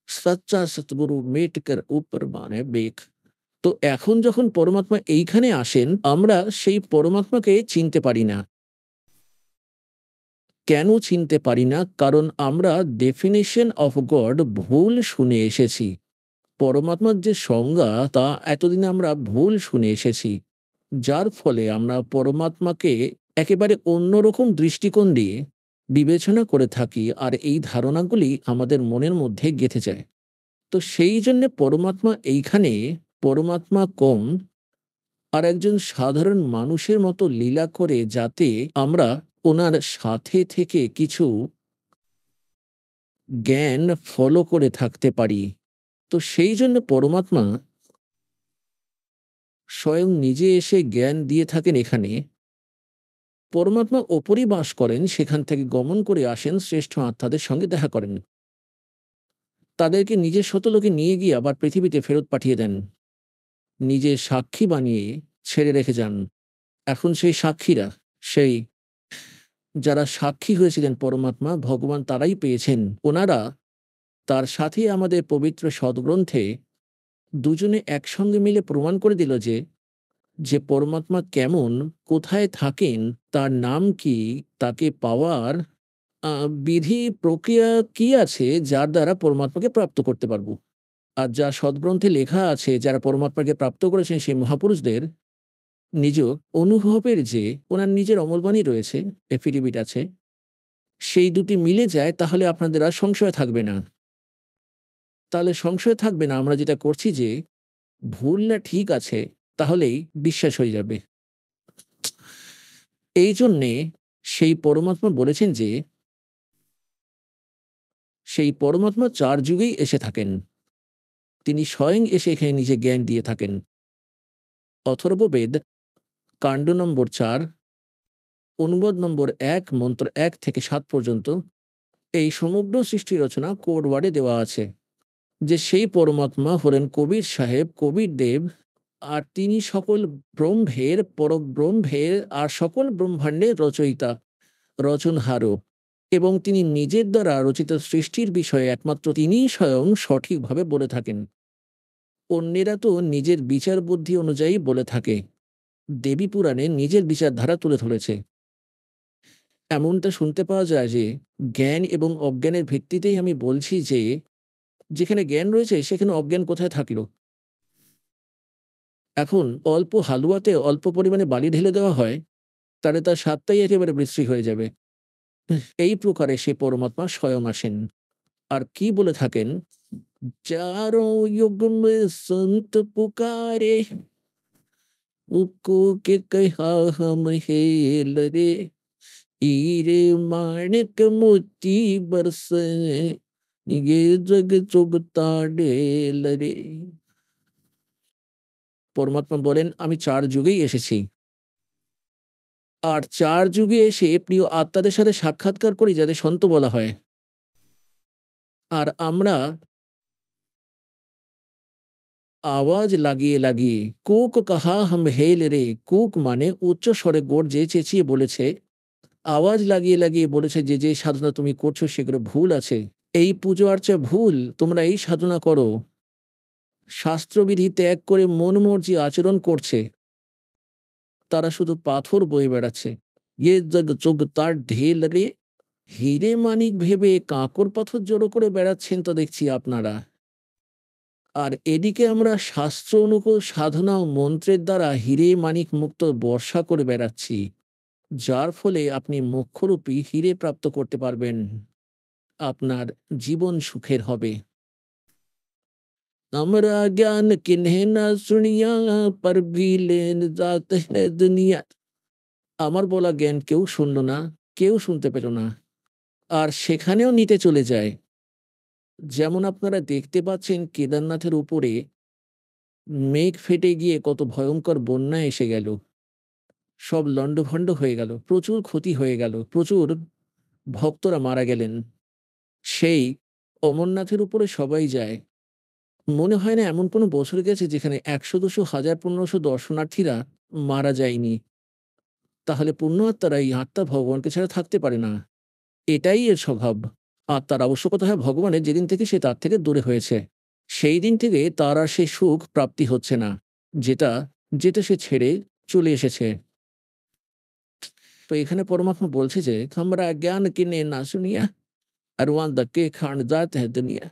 সচ্চা সতগুরু মেট কর উপর মানে বেখ। তো এখন যখন পরমাত্মা এইখানে আসেন, আমরা সেই পরমাত্মাকে চিনতে পারি না। কেন চিনতে পারি না? কারণ আমরা ডেফিনিশন অফ গড ভুল শুনে এসেছি। পরমাত্মার যে সংজ্ঞা তা এতদিনে আমরা ভুল শুনে এসেছি। যার ফলে আমরা পরমাত্মাকে একেবারে অন্যরকম দৃষ্টিকোণ দিয়ে বিবেচনা করে থাকি, আর এই ধারণাগুলি আমাদের মনের মধ্যে গেঁথে যায়। তো সেই জন্যে পরমাত্মা এইখানে পরমাত্মা কম আর একজন সাধারণ মানুষের মতো লীলা করে, যাতে আমরা ওনার সাথে থেকে কিছু জ্ঞান ফলো করে থাকতে পারি। তো সেই জন্য পরমাত্মা স্বয়ং নিজে এসে জ্ঞান দিয়ে থাকেন এখানে। পরমাত্মা ওপরই বাস করেন, সেখান থেকে গমন করে আসেন, শ্রেষ্ঠ আত্মাদের সঙ্গে দেখা করেন। তাদেরকে নিজের শতলোকে নিয়ে গিয়ে আবার পৃথিবীতে ফেরত পাঠিয়ে দেন। নিজে সাক্ষী বানিয়ে ছেড়ে রেখে যান। এখন সেই সাক্ষীরা, সেই যারা সাক্ষী হয়েছিলেন পরমাত্মা ভগবান, তারাই পেয়েছেন। ওনারা তার সাথে আমাদের পবিত্র সদ্গ্রন্থে দুজনে একসঙ্গে মিলে প্রমাণ করে দিল যে যে পরমাত্মা কেমন, কোথায় থাকেন, তার নাম কি, তাকে পাওয়ার বিধি প্রক্রিয়া কি আছে, যার দ্বারা পরমাত্মাকে প্রাপ্ত করতে পারবো। আর যা সদ্গ্রন্থে লেখা আছে, যারা পরমাত্মাকে প্রাপ্ত করেছেন সেই মহাপুরুষদের নিজ অনুভবের যে ওনার নিজের অমলবাণী রয়েছে, এফিডেভিট আছে, সেই দুটি মিলে যায়, তাহলে আপনাদের আর সংশয় থাকবে না। তাহলে সংশয় থাকবে না আমরা যেটা করছি যে ভুল না ঠিক আছে, তাহলেই বিশ্বাস হয়ে যাবে। এই জন্যে সেই পরমাত্মা বলেছেন যে সেই পরমাত্মা ৪ যুগেই এসে থাকেন। তিনি স্বয়ং এসে এখানে নিজে জ্ঞান দিয়ে থাকেন। অথর্ববেদ কাণ্ড নম্বর ৪, অনুবাদ নম্বর ১, মন্ত্র ১ থেকে ৭ পর্যন্ত এই সমগ্র সৃষ্টি রচনা কোড ওয়ার্ডে দেওয়া আছে যে সেই পরমাত্মা হলেন কবির সাহেব, কবির দেব, আর তিনি সকল ব্রহ্মের, পরব্রহ্মের আর সকল ব্রহ্মাণ্ডের রচয়িতা, রচনহারক, এবং তিনি নিজের দ্বারা রচিত সৃষ্টির বিষয়ে একমাত্র তিনিই স্বয়ং সঠিকভাবে বলে থাকেন। অন্যেরা তো নিজের বিচার বুদ্ধি অনুযায়ী বলে থাকে। দেবী পুরাণে নিজের বিচারধারা তুলে ধরেছে। এমনটা শুনতে পাওয়া যায় যে জ্ঞান এবং অজ্ঞানের ভিত্তিতেই আমি বলছি যে যেখানে জ্ঞান রয়েছে সেখানে অজ্ঞান কোথায় থাকলো? এখন অল্প হালুয়াতে অল্প পরিমাণে বালি ঢেলে দেওয়া হয়, তাহলে তার স্বাদটাই একেবারে বিশ্রী হয়ে যাবে। এই প্রকারে সে পরমাত্মা স্বয়ং আসেন। আর কি বলে থাকেন? चारों युग में संत पुकारे, उसको के कहा हम हेल रे, हीरे माणिक मोती बरसे, ये जग चुगता ढेल रे। পরমাত্মা বলেন, আমি ৪ যুগেই এসেছি। আর ৪ যুগে এসে প্রিয় আত্মাদের সাথে সাক্ষাৎকার করি, যাদের সন্ত বলা হয়। আর আমরা আওয়াজ লাগিয়ে লাগিয়ে কুক কাহা হাম হেল রে, কুক মানে উচ্চ স্বরে গর্জে চেঁচিয়ে বলেছে, আওয়াজ লাগিয়ে লাগিয়ে বলেছে যে যে সাধনা তুমি করছো সেগুলো ভুল আছে, এই পুজো আর্চা ভুল, তোমরা এই সাধনা করো। শাস্ত্রবিধি ত্যাগ করে মন মর্জি আচরণ করছে, তারা শুধু পাথর বয়ে বেড়াচ্ছে। ইয়ে জগ চোখ তার ঢেল রে, হিরে মানিক ভেবে কাঁকর পাথর জড়ো করে বেড়াচ্ছেন তো দেখছি আপনারা। আর এদিকে আমরা শাস্ত্র অনুকূল সাধনা ও মন্ত্রের দ্বারা হিরে মানিক মুক্ত বর্ষা করে বেড়াচ্ছি। যার ফলে আপনি মোক্ষরূপী হীরে প্রাপ্ত করতে পারবেন। আপনার জীবন সুখের হবে। আমরা জ্ঞান কিন্হে না শুনিয়া पर भी लेन जात है दुनिया। আমার বলা জ্ঞান কেউ শুনল না, কেউ শুনতে পেল না। আর সেখানেও নিতে চলে যায়। যেমন আপনারা দেখতে পাচ্ছেন কেদারনাথের উপরে মেঘ ফেটে গিয়ে কত ভয়ঙ্কর বন্যা এসে গেল। সব লণ্ডভণ্ড হয়ে গেল। প্রচুর ক্ষতি হয়ে গেল। প্রচুর ভক্তরা মারা গেলেন। সেই অমরনাথের উপরে সবাই যায়। মনে হয় না এমন কোনো বছর গেছে যেখানে ১০০, ২০০, ১০০০, ১৫০০ দর্শনার্থীরা মারা যায়নি। তাহলে পুণ্য আত্মারা এই আত্মা ভগবানকে ছাড়া থাকতে পারে না। এটাই এর স্বভাব। আত্মার আবশ্যকতা হয় ভগবানের যেদিন থেকে সে তার থেকে দূরে হয়েছে। সেই দিন থেকে তার আর সেই সুখ প্রাপ্তি হচ্ছে না। যেটা যেটা সে ছেড়ে চলে এসেছে। তো এখানে পরমাত্মা বলছে যে, "আমরা জ্ঞান কিনে না শুনিয়া আর ওয়ান্দা কে খান জাত হ্যায় দুনিয়া।"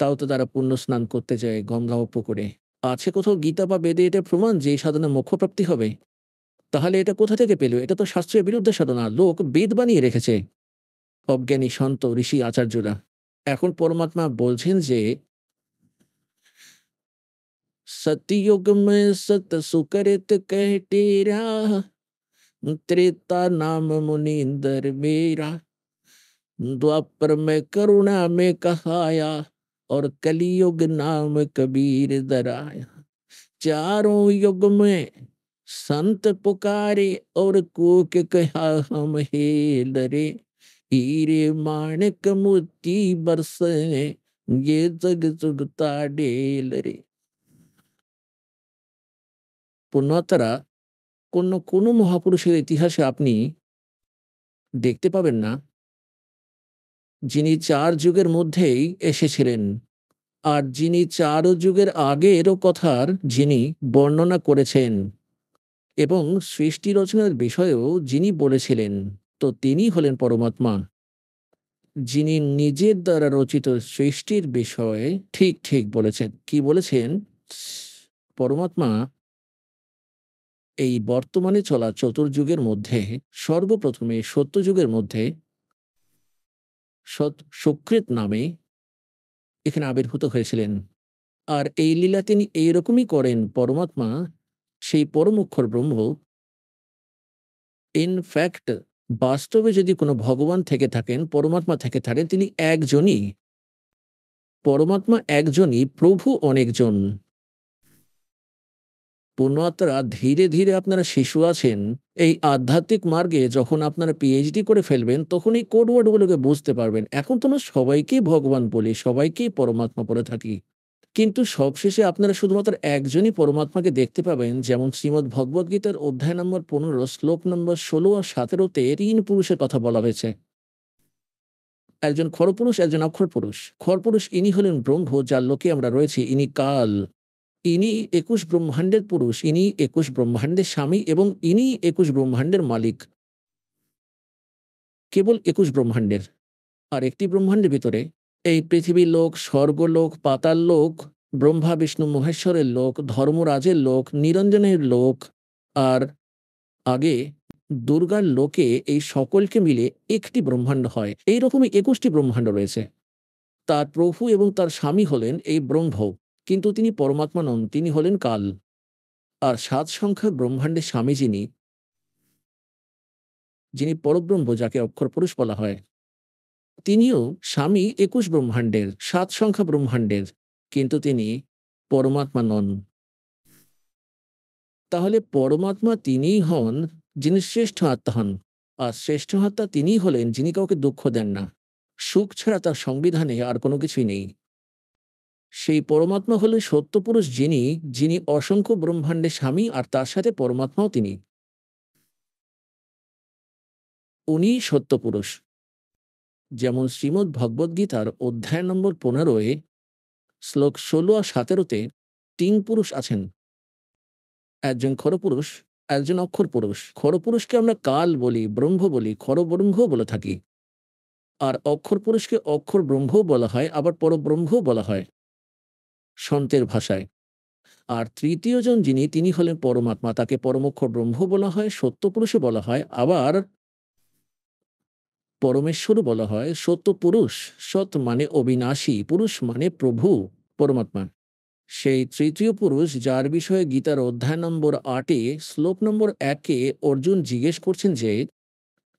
তাও তো তারা পুণ্য স্নান করতে যায় গঙ্গা ও পুকুরে। আছে কোথাও গীতা বা বেদে এটা প্রমাণ যে এই সাধনায় মোক্ষপ্রাপ্তি হবে? তাহলে এটা কোথা থেকে পেল? এটা তো শাস্ত্রের বিরুদ্ধে সাধনা। লোক বেদ বানিয়ে রেখেছে। অজ্ঞানী সন্ত, ঋষি, আচার্যরা। এখন পরমাত্মা বলছেন যে, "सतयुग में सत सुकृत कह टेरा, त्रेता नाम मुनींदर मेरा, द्वापर में करुणा में कहाया, और कलियुग नाम कबीर दराया। चारों युग में संत पुकारे और कूक कहा हम हे लरे, हीरे माणिक मोती बरसे ये जग जुगता ढेल रे।" পুণ্যাত্মারা কোনো মহাপুরুষের ইতিহাসে আপনি দেখতে পাবেন না যিনি ৪ যুগের মধ্যেই এসেছিলেন। আর যিনি ৪ যুগের আগেরও কথার যিনি বর্ণনা করেছেন এবং সৃষ্টি রচনার বিষয়েও যিনি বলেছিলেন, তো তিনি হলেন পরমাত্মা। যিনি নিজের দ্বারা রচিত সৃষ্টির বিষয়ে ঠিক বলেছেন। কি বলেছেন? পরমাত্মা এই বর্তমানে চলা চতুর্যুগের মধ্যে সর্বপ্রথমে সত্যযুগের মধ্যে সুকৃত নামে এখানে আবির্ভূত হয়েছিলেন। আর এই লীলা তিনি এইরকমই করেন পরমাত্মা, সেই পরম অক্ষর ব্রহ্ম। ইনফ্যাক্ট বাস্তবে যদি কোনো ভগবান থেকে থাকেন, পরমাত্মা থেকে থাকেন, তিনি একজনই। পরমাত্মা একজনই, প্রভু অনেকজন। পুণ্যাত্মারা ধীরে আপনারা শিশু আছেন। এই আধ্যাত্মিক মার্গে যখন আপনারা পিএইচডি করে ফেলবেন, তখন এই কোড ওয়ার্ডগুলোকে বুঝতে পারবেন। এখন তো আমরা সবাইকেই ভগবান বলি, সবাইকেই পরমাত্মা বলে থাকি। কিন্তু সবশেষে আপনারা শুধুমাত্র একজনই পরমাত্মাকে দেখতে পাবেন। যেমন শ্রীমদ্ ভগবদ্গীতার অধ্যায় নম্বর ১৫ শ্লোক নম্বর ১৬ আর ১৭-তে ৩ পুরুষের কথা বলা হয়েছে। একজন খরপুরুষ, একজন অক্ষর পুরুষ। খরপুরুষ ইনি হলেন ব্রহ্ম, যার লোকে আমরা রয়েছি। ইনি কাল। ইনি ২১ ব্রহ্মাণ্ডের পুরুষ। ইনি ২১ ব্রহ্মাণ্ডের স্বামী এবং ইনি ২১ ব্রহ্মাণ্ডের মালিক। কেবল ২১ ব্রহ্মাণ্ডের। আর একটি ব্রহ্মাণ্ডের ভিতরে এই পৃথিবীর লোক, স্বর্গলোক, পাতাল লোক, ব্রহ্মা, বিষ্ণু, মহেশ্বরের লোক, ধর্মরাজের লোক, নিরঞ্জনের লোক, আর আগে দুর্গার লোকে, এই সকলকে মিলে একটি ব্রহ্মাণ্ড হয়। এইরকমই ২১টি ব্রহ্মাণ্ড রয়েছে। তার প্রভু এবং তার স্বামী হলেন এই ব্রহ্ম। কিন্তু তিনি পরমাত্মা নন, তিনি হলেন কাল। আর ৭ সংখ্যক ব্রহ্মাণ্ডের স্বামী যিনি পরব্রহ্ম, যাকে অক্ষর পুরুষ বলা হয়, তিনিও স্বামী ২১ ব্রহ্মাণ্ডের, ৭ সংখ্যা ব্রহ্মাণ্ডের, কিন্তু তিনি পরমাত্মা নন। তাহলে পরমাত্মা তিনিই হন যিনি শ্রেষ্ঠ আত্মা হন। আর শ্রেষ্ঠ আত্মা তিনিই হলেন যিনি কাউকে দুঃখ দেন না। সুখ ছাড়া তার সংবিধানে আর কোনো কিছুই নেই। সেই পরমাত্মা হলেন সত্যপুরুষ, যিনি অসংখ্য ব্রহ্মাণ্ডের স্বামী, আর তার সাথে পরমাত্মাও তিনি। উনিই সত্যপুরুষ। যেমন শ্রীমদ্ ভগবদ্গীতার অধ্যায় নম্বর ১৫-এ শ্লোক ১৬ আর ১৭-তে ৩ পুরুষ আছেন। একজন খরপুরুষ, একজন অক্ষর পুরুষ। খরপুরুষকে আমরা কাল বলি, ব্রহ্ম বলি, খরব্রহ্মও বলে থাকি। আর অক্ষর পুরুষকে অক্ষর ব্রহ্মও বলা হয়, আবার পরব্রহ্মও বলা হয় সন্তের ভাষায়। আর তৃতীয় জন যিনি, তিনি হলেন পরমাত্মা। তাকে পরমোক্ষর ব্রহ্ম বলা হয়, সত্যপুরুষও বলা হয়, আবার পরমেশ্বরও বলা হয়। সত্যপুরুষ, সৎ মানে অবিনাশী, পুরুষ মানে প্রভু, পরমাত্মা। সেই তৃতীয় পুরুষ যার বিষয়ে গীতার অধ্যায় নম্বর ৮-এ শ্লোক নম্বর ১-এ অর্জুন জিজ্ঞেস করছেন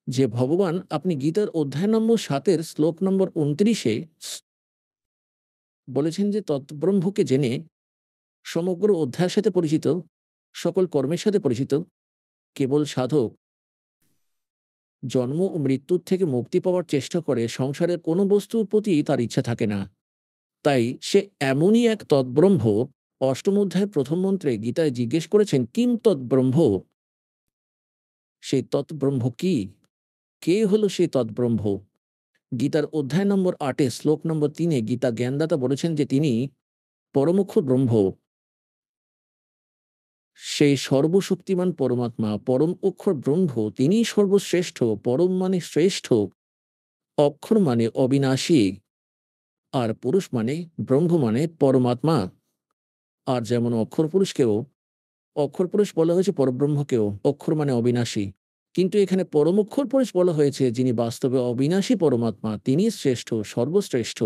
যে ভগবান, আপনি গীতার অধ্যায় নম্বর ৭-এর শ্লোক নম্বর ২৯-এ বলেছেন যে তৎব্রহ্মকে জেনে সমগ্র অধ্যায়ের সাথে পরিচিত, সকল কর্মের সাথে পরিচিত কেবল সাধক জন্ম ও মৃত্যুর থেকে মুক্তি পাওয়ার চেষ্টা করে, সংসারের কোনো বস্তুর প্রতি তার ইচ্ছা থাকে না। তাই সে এমনই এক তৎব্রহ্ম। অষ্টম অধ্যায়ের প্রথম মন্ত্রে গীতায় জিজ্ঞেস করেছেন, কিম তৎব্রহ্ম? সেই তৎব্রহ্ম কি? কে হলো সেই তৎব্রহ্ম? গীতার অধ্যায় নম্বর ৮-এ শ্লোক নম্বর ৩-এ গীতা জ্ঞানদাতা বলেছেন যে তিনি পরমোক্ষ ব্রহ্ম, সেই সর্বশক্তিমান পরমাত্মা, পরম অক্ষর ব্রহ্ম, তিনিই সর্বশ্রেষ্ঠ। পরম মানে শ্রেষ্ঠ, অক্ষর মানে অবিনাশী, আর পুরুষ মানে ব্রহ্ম মানে পরমাত্মা। আর যেমন অক্ষর পুরুষ বলা হয়েছে পরব্রহ্মকেও, অক্ষর মানে অবিনাশী। কিন্তু এখানে পরমক্ষর পুরুষ বলা হয়েছে, যিনি বাস্তবে অবিনাশী পরমাত্মা, তিনি শ্রেষ্ঠ, সর্বশ্রেষ্ঠ।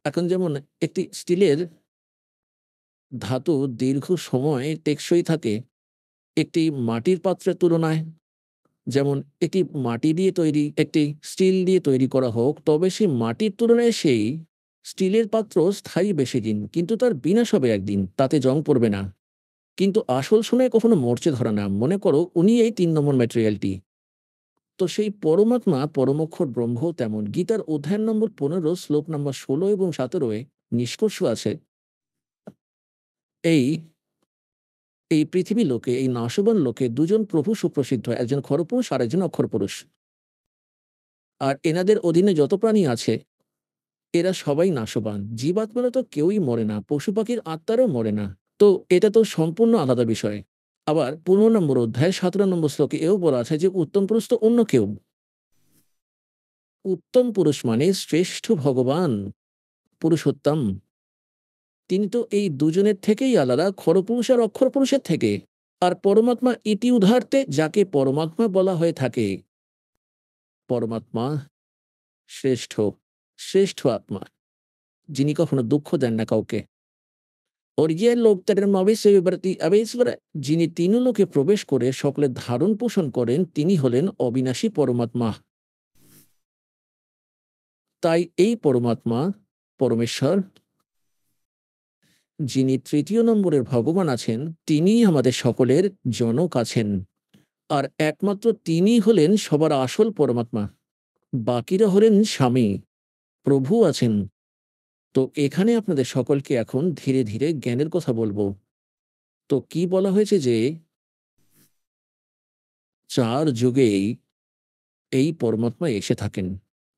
এখন যেমন একটি স্টিলের ধাতু দীর্ঘ সময় টেকসই থাকে একটি মাটির পাত্রের তুলনায়। যেমন একটি মাটি দিয়ে তৈরি, একটি স্টিল দিয়ে তৈরি করা হোক, তবে সেই মাটির তুলনায় সেই স্টিলের পাত্র স্থায়ী বেশি দিন, কিন্তু তার বিনাশ হবে একদিন, তাতে জং পড়বে না। কিন্তু আসল সোনায় কখনো মরচে ধরে না। মনে করো উনি এই ৩ নম্বর ম্যাটেরিয়ালটি। তো সেই পরমাত্মা, পরমক্ষর ব্রহ্ম তেমন। গীতার অধ্যায় নম্বর ১৫ শ্লোক নম্বর ১৬ এবং ১৭-এ নিষ্কর্ষ আছে, এই এই পৃথিবী লোকে, এই নাশবান লোকে দুজন প্রভু সুপ্রসিদ্ধ, একজন খরপুরুষ আর একজন অক্ষর পুরুষ। আর এনাদের অধীনে যত প্রাণী আছে এরা সবাই নাশবান। জীবাত্মারা তো কেউই মরে না, পশু পাখির আত্মারও মরে না। তো এটা তো সম্পূর্ণ আলাদা বিষয়। আবার ১৫ নম্বর অধ্যায় ১৭ নম্বর শ্লোকে এও বলা আছে যে উত্তম পুরুষ তো অন্য কেউ। উত্তম পুরুষ মানে শ্রেষ্ঠ ভগবান, পুরুষোত্তম। তিনি তো এই দুজনের থেকেই আলাদা, খরপুরুষ আর অক্ষর পুরুষের থেকে। আর পরমাত্মা ইতি উদাহরতে, যাকে পরমাত্মা বলা হয়ে থাকে, পরমাত্মা শ্রেষ্ঠ, শ্রেষ্ঠ আত্মা, যিনি কখনো দুঃখ দেন না কাউকে। और ये लोग তেরমবিশ্ববিবর্তী আবেশ্বর, যিনি তিন লোকে প্রবেশ করে সকলের ধারণ পোষণ করেন, তিনি হলেন অবিনাশী পরমাত্মা। তাই এই পরমাত্মা, পরমেশ্বর, যিনি তৃতীয় নম্বরের ভগবান আছেন, তিনিই আমাদের সকলের জনক আছেন। আর একমাত্র তিনি হলেন সবার আসল পরমাত্মা। বাকিরা হলেন স্বামী, প্রভু আছেন। তো এখানে আপনাদের সকলকে এখন ধীরে ধীরে জ্ঞানের কথা বলবো। তো কি বলা হয়েছে যে ৪ যুগেই এই পরমাত্মা এসে থাকেন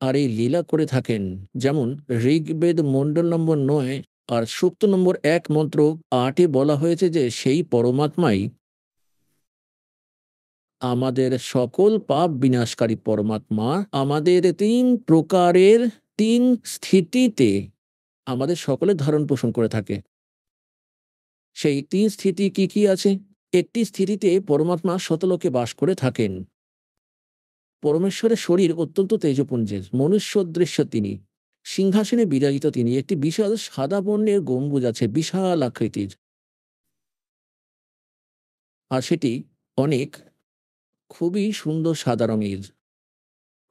আর এই লীলা করে থাকেন। যেমন ঋগ্বেদ মণ্ডল নম্বর ৯ আর সূক্ত নম্বর ১ মন্ত্র ৮-এ বলা হয়েছে যে সেই পরমাত্মাই আমাদের সকল পাপ বিনাশকারী পরমাত্মা, আমাদের ৩ প্রকারের ৩ স্থিতিতে আমাদের সকলের ধারণ পোষণ করে থাকে। সেই ৩ স্থিতি কি কি আছে? একটি স্থিতিতে পরমাত্মা শতলোকে বাস করে থাকেন। পরমেশ্বরের শরীর অত্যন্ত তেজপুঞ্জের, মনুষ্যদৃশ্য তিনি। সিংহাসনে বিরাজিত তিনি। একটি বিশাল সাদা বর্ণের গম্বুজ আছে, বিশাল আকৃতির। আর সেটি অনেক খুবই সুন্দর সাদা রঙের,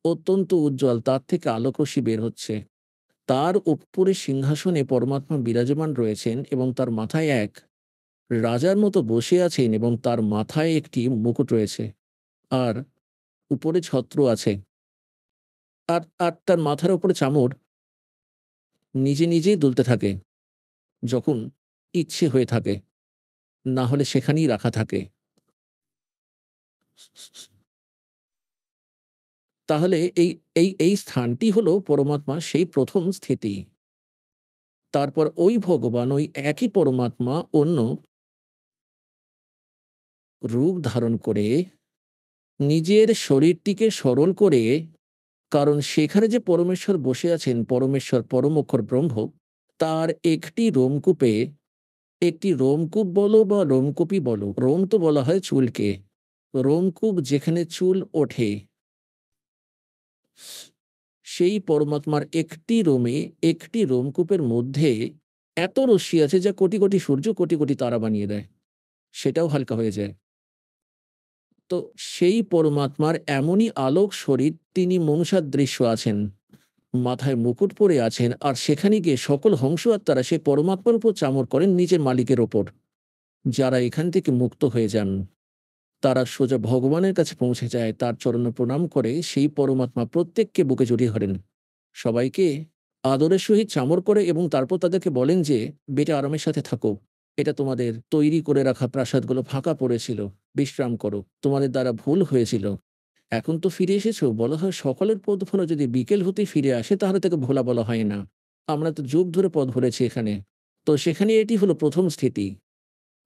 অত্যন্ত উজ্জ্বল, তার থেকে আলোকরশ্মি বের হচ্ছে। তার উপরে সিংহাসনে পরমাত্মা বিরাজমান রয়েছেন এবং তার মাথায় এক রাজার মতো বসে আছেন এবং তার মাথায় একটি মুকুট রয়েছে। আর উপরে ছত্র আছে। আর তার মাথার উপরে চামর নিজে নিজেই দুলতে থাকে যখন ইচ্ছে হয়ে থাকে, না হলে সেখানেই রাখা থাকে। তাহলে এই এই এই স্থানটি হলো পরমাত্মার সেই প্রথম স্থিতি। তারপর ওই ভগবান, ওই একই পরমাত্মা অন্য রূপ ধারণ করে নিজের শরীরটিকে সরল করে, কারণ সেখানে যে পরমেশ্বর বসে আছেন, পরমেশ্বর পরম অক্ষর ব্রহ্ম, তার একটি রোমকূপে একটি রোমকূপ বলো বা রোমকূপই বলো, রোম তো বলা হয় চুলকে। রোমকূপ যেখানে চুল ওঠে, সেই পরমাত্মার একটি রোমে, একটি রোমকূপের মধ্যে এত রশ্মি আছে যা কোটি, কোটি সূর্য কোটি, কোটি তারা বানিয়ে দেয়। সেটাও হালকা হয়ে যায়। তো সেই পরমাত্মার এমনই আলোক শরীর, তিনি মনুষ্যাদৃশ্য আছেন। মাথায় মুকুট পরে আছেন, আর সেখানে গিয়ে সকল হংস আত্মারা সেই পরমাত্মার উপর চামর করেন নিজের মালিকের ওপর। যারা এখান থেকে মুক্ত হয়ে যান, তারা সোজা ভগবানের কাছে পৌঁছে যায়, তার চরণে প্রণাম করে সেই পরমাত্মা প্রত্যেককে বুকে জড়িয়ে ধরেন। সবাইকে আদরের সহিত চামর করে এবং তারপর তাদেরকে বলেন যে, "বেটা আরামের সাথে থাকো। এটা তোমাদের তৈরি করে রাখা প্রাসাদগুলো ফাঁকা পড়েছিল। বিশ্রাম করো। তোমাদের দ্বারা ভুল হয়েছিল। এখন তো ফিরে এসেছো।" বলা হয় সকলের পথ ভোলা যদি বিকেল হতেই ফিরে আসে তাহলে তাকে ভোলা বলা হয় না। আমরা তো যুগ ধরে পথ ভরেছি এখানে। তো সেখানে এটি হলো ১ম স্থিতি।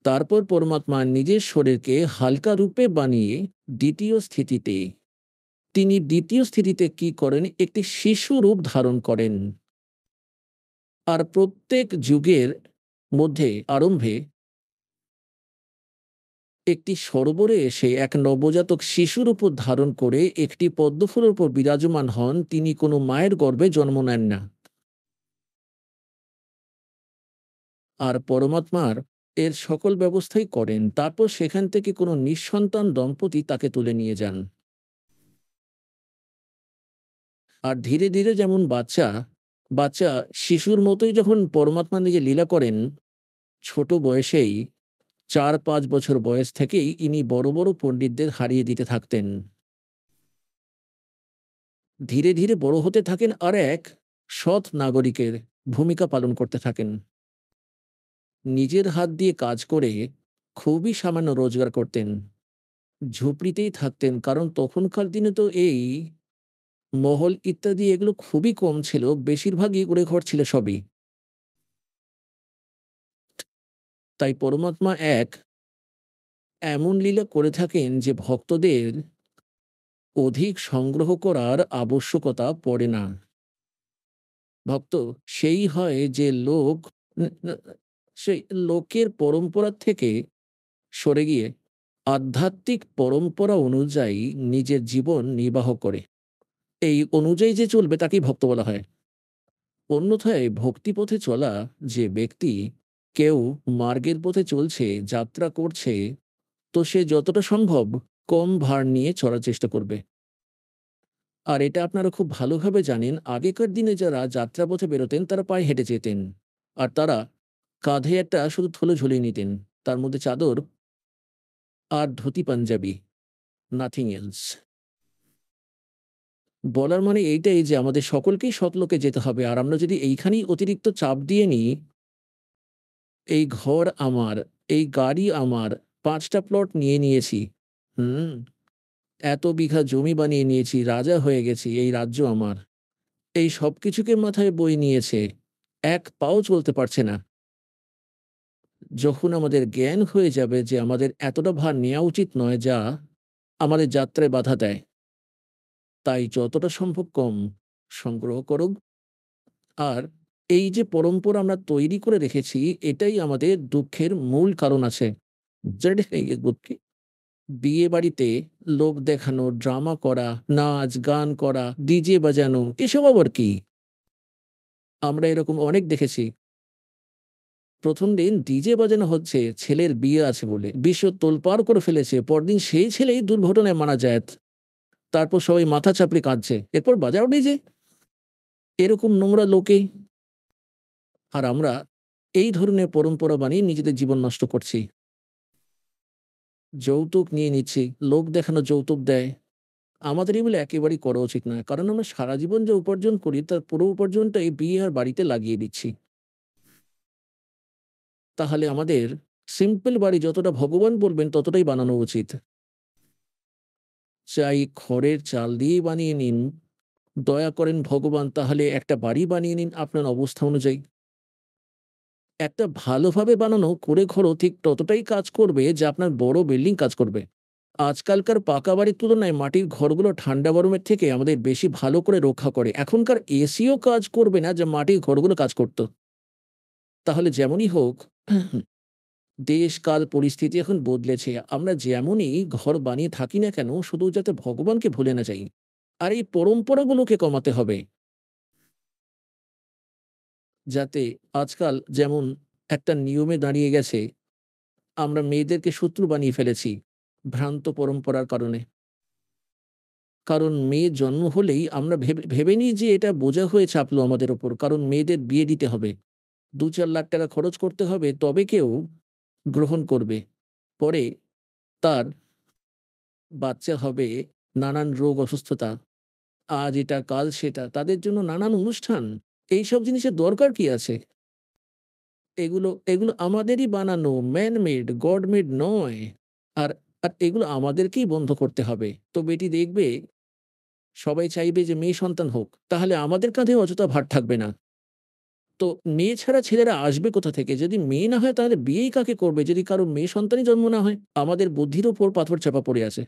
তারপর পরমাত্মা নিজের শরীরকে হালকা রূপে বানিয়ে ২য় স্থিতিতে, তিনি ২য় স্থিতিতে কি করেন? একটি শিশু রূপ ধারণ করেন। আর প্রত্যেক যুগের মধ্যে আরম্ভে একটি সরোবরে এসে এক নবজাতক শিশুর উপর ধারণ করে একটি পদ্মফুলের উপর বিরাজমান হন। তিনি কোনো মায়ের গর্ভে জন্ম নেন না। আর পরমাত্মার এর সকল ব্যবস্থাই করেন। তারপর সেখান থেকে কোনো নিঃসন্তান দম্পতি তাকে তুলে নিয়ে যান। আর ধীরে, ধীরে যেমন বাচ্চা শিশুর মতোই যখন পরমাত্মা নিজে লীলা করেন, ছোট বয়সেই ৪-৫ বছর বয়স থেকেই ইনি বড়, বড় পণ্ডিতদের হারিয়ে দিতে থাকতেন। ধীরে, ধীরে বড় হতে থাকেন আর এক সৎ নাগরিকের ভূমিকা পালন করতে থাকেন। নিজের হাত দিয়ে কাজ করে খুবই সামান্য রোজগার করতেন। ঝুপড়িতেই থাকতেন, কারণ তখনকার দিনে তো এই মহল ইত্যাদি এগুলো খুবই কম ছিল। বেশিরভাগই কুঁড়েঘর ছিল সবই। তাই পরমাত্মা এক এমন লীলা করে থাকেন যে ভক্তদের অধিক সংগ্রহ করার আবশ্যকতা পড়ে না। ভক্ত সেই হয় যে লোক ন ন সেই লোকের পরম্পরা থেকে সরে গিয়ে আধ্যাত্মিক পরম্পরা অনুযায়ী নিজের জীবন নির্বাহ করে। এই অনুযায়ী যে চলবে তাকেই ভক্ত বলা হয়। অন্যথায় ভক্তিপথে চলা যে ব্যক্তি, কেউ মার্গের পথে চলছে, যাত্রা করছে, তো সে যতটা সম্ভব কম ভার নিয়ে চলার চেষ্টা করবে। আর এটা আপনারা খুব ভালোভাবে জানেন, আগেকার দিনে যারা যাত্রাপথে বেরোতেন তারা পায়ে হেঁটে যেতেন। আর তারা কাঁধে একটা শুধু থলে ঝুলিয়ে নিতেন। তার মধ্যে চাদর আর ধুতি পাঞ্জাবি, নাথিং এলস। বলার মানে এইটাই যে আমাদের সকলকেই সৎলোকে যেতে হবে। আর আমরা যদি এইখানেই অতিরিক্ত চাপ দিয়ে নিই, এই ঘর আমার, এই গাড়ি আমার, ৫ টা প্লট নিয়ে নিয়েছি। হুম, এত বিঘা জমি বানিয়ে নিয়েছি, রাজা হয়ে গেছি, এই রাজ্য আমার। এই সবকিছুকে মাথায় বয়ে নিয়েছে। এক পাও চলতে পারছে না। যখন আমাদের জ্ঞান হয়ে যাবে যে আমাদের এতটা ভার নেয়া উচিত নয়, যা আমাদের যাত্রায় বাধা দেয়। তাই যতটা সম্ভব কম সংগ্রহ করুক। আর এই যে পরম্পরা আমরা তৈরি করে রেখেছি, এটাই আমাদের দুঃখের মূল কারণ আছে। বিয়ে বাড়িতে লোক দেখানো, ড্রামা করা, নাচ, গান করা, ডিজে বাজানো, এসব আবার কি? আমরা এরকম অনেক দেখেছি। ১ম দিন ডিজে বাজানো হচ্ছে ছেলের বিয়ে আছে বলে। বিশ্ব তোলপাড় করে ফেলেছে। পরদিন সেই ছেলেই দুর্ঘটনায় মারা যায়। তারপর সবাই মাথা চাপড়ে কাঁদছে। এরপর বাজাও ডিজে। এরকম নোংরা লোকে। আর আমরা এই ধরনের পরম্পরা বানিয়ে নিজেদের জীবন নষ্ট করছি। যৌতুক নিয়ে নিচ্ছি। লোক দেখানো যৌতুক দেয়। আমাদের এগুলো একেবারেই করা উচিত নয়। কারণ আমরা সারা জীবন যে উপার্জন করি তার পুরো উপার্জনটাই বিয়ে আর বাড়িতে লাগিয়ে দিচ্ছি। তাহলে আমাদের সিম্পল বাড়ি যতটা ভগবান বলবেন ততটাই বানানো উচিত। চাই খড়ের চাল দিয়েই বানিয়ে নিন। দয়া করেন ভগবান, তাহলে একটা বাড়ি বানিয়ে নিন আপনার অবস্থা অনুযায়ী। একটা ভালোভাবে বানানো কুঁড়েঘরও ঠিক ততটাই কাজ করবে যা আপনার বড় বিল্ডিং কাজ করবে। আজকালকার পাকা বাড়ির তুলনায় মাটির ঘরগুলো ঠান্ডা গরমের থেকে আমাদের বেশি ভালো করে রক্ষা করে। এখনকার এসিও কাজ করবে না যা মাটির ঘরগুলো কাজ করত। তাহলে যেমনই হোক দেশ, কাল, পরিস্থিতি এখন বদলেছে। আমরা যেমনই ঘর বানিয়ে থাকি না কেন, শুধু যাতে ভগবানকে ভুলে না যাই। আর এই পরম্পরাগুলোকে কমাতে হবে। যাতে আজকাল যেমন একটা নিয়মে দাঁড়িয়ে গেছে, আমরা মেয়েদেরকে শত্রু বানিয়ে ফেলেছি ভ্রান্ত পরম্পরার কারণে। কারণ মেয়ের জন্ম হলেই আমরা ভেবে ভেবে নিই যে এটা বোঝা হয়ে চাপলো আমাদের ওপর। কারণ মেয়েদের বিয়ে দিতে হবে। ২-৪ লাখ টাকা খরচ করতে হবে তবে কেউ গ্রহণ করবে। পরে তার বাচ্চা হবে, নানান রোগ অসুস্থতা। আজ এটা কাল সেটা। তাদের জন্য নানান অনুষ্ঠান। এইসব জিনিসের দরকার কি আছে? এগুলো আমাদেরই বানানো, ম্যান মেড, গড মেড নয়। আর আর এগুলো আমাদেরকেই বন্ধ করতে হবে। তো বেটি দেখবে সবাই চাইবে যে মেয়ে সন্তান হোক। তাহলে আমাদের কাঁধেও অযথা ভার থাকবে না। তো মেয়ে ছাড়া ছেলেরা আসবে কোথা থেকে? যদি মেয়ে না হয় তাহলে বিয়েই কাকে করবে? যদি কারো মেয়ে সন্তানই জন্ম না হয়? আমাদের বুদ্ধির উপর পাথর চাপা পড়ে আছে।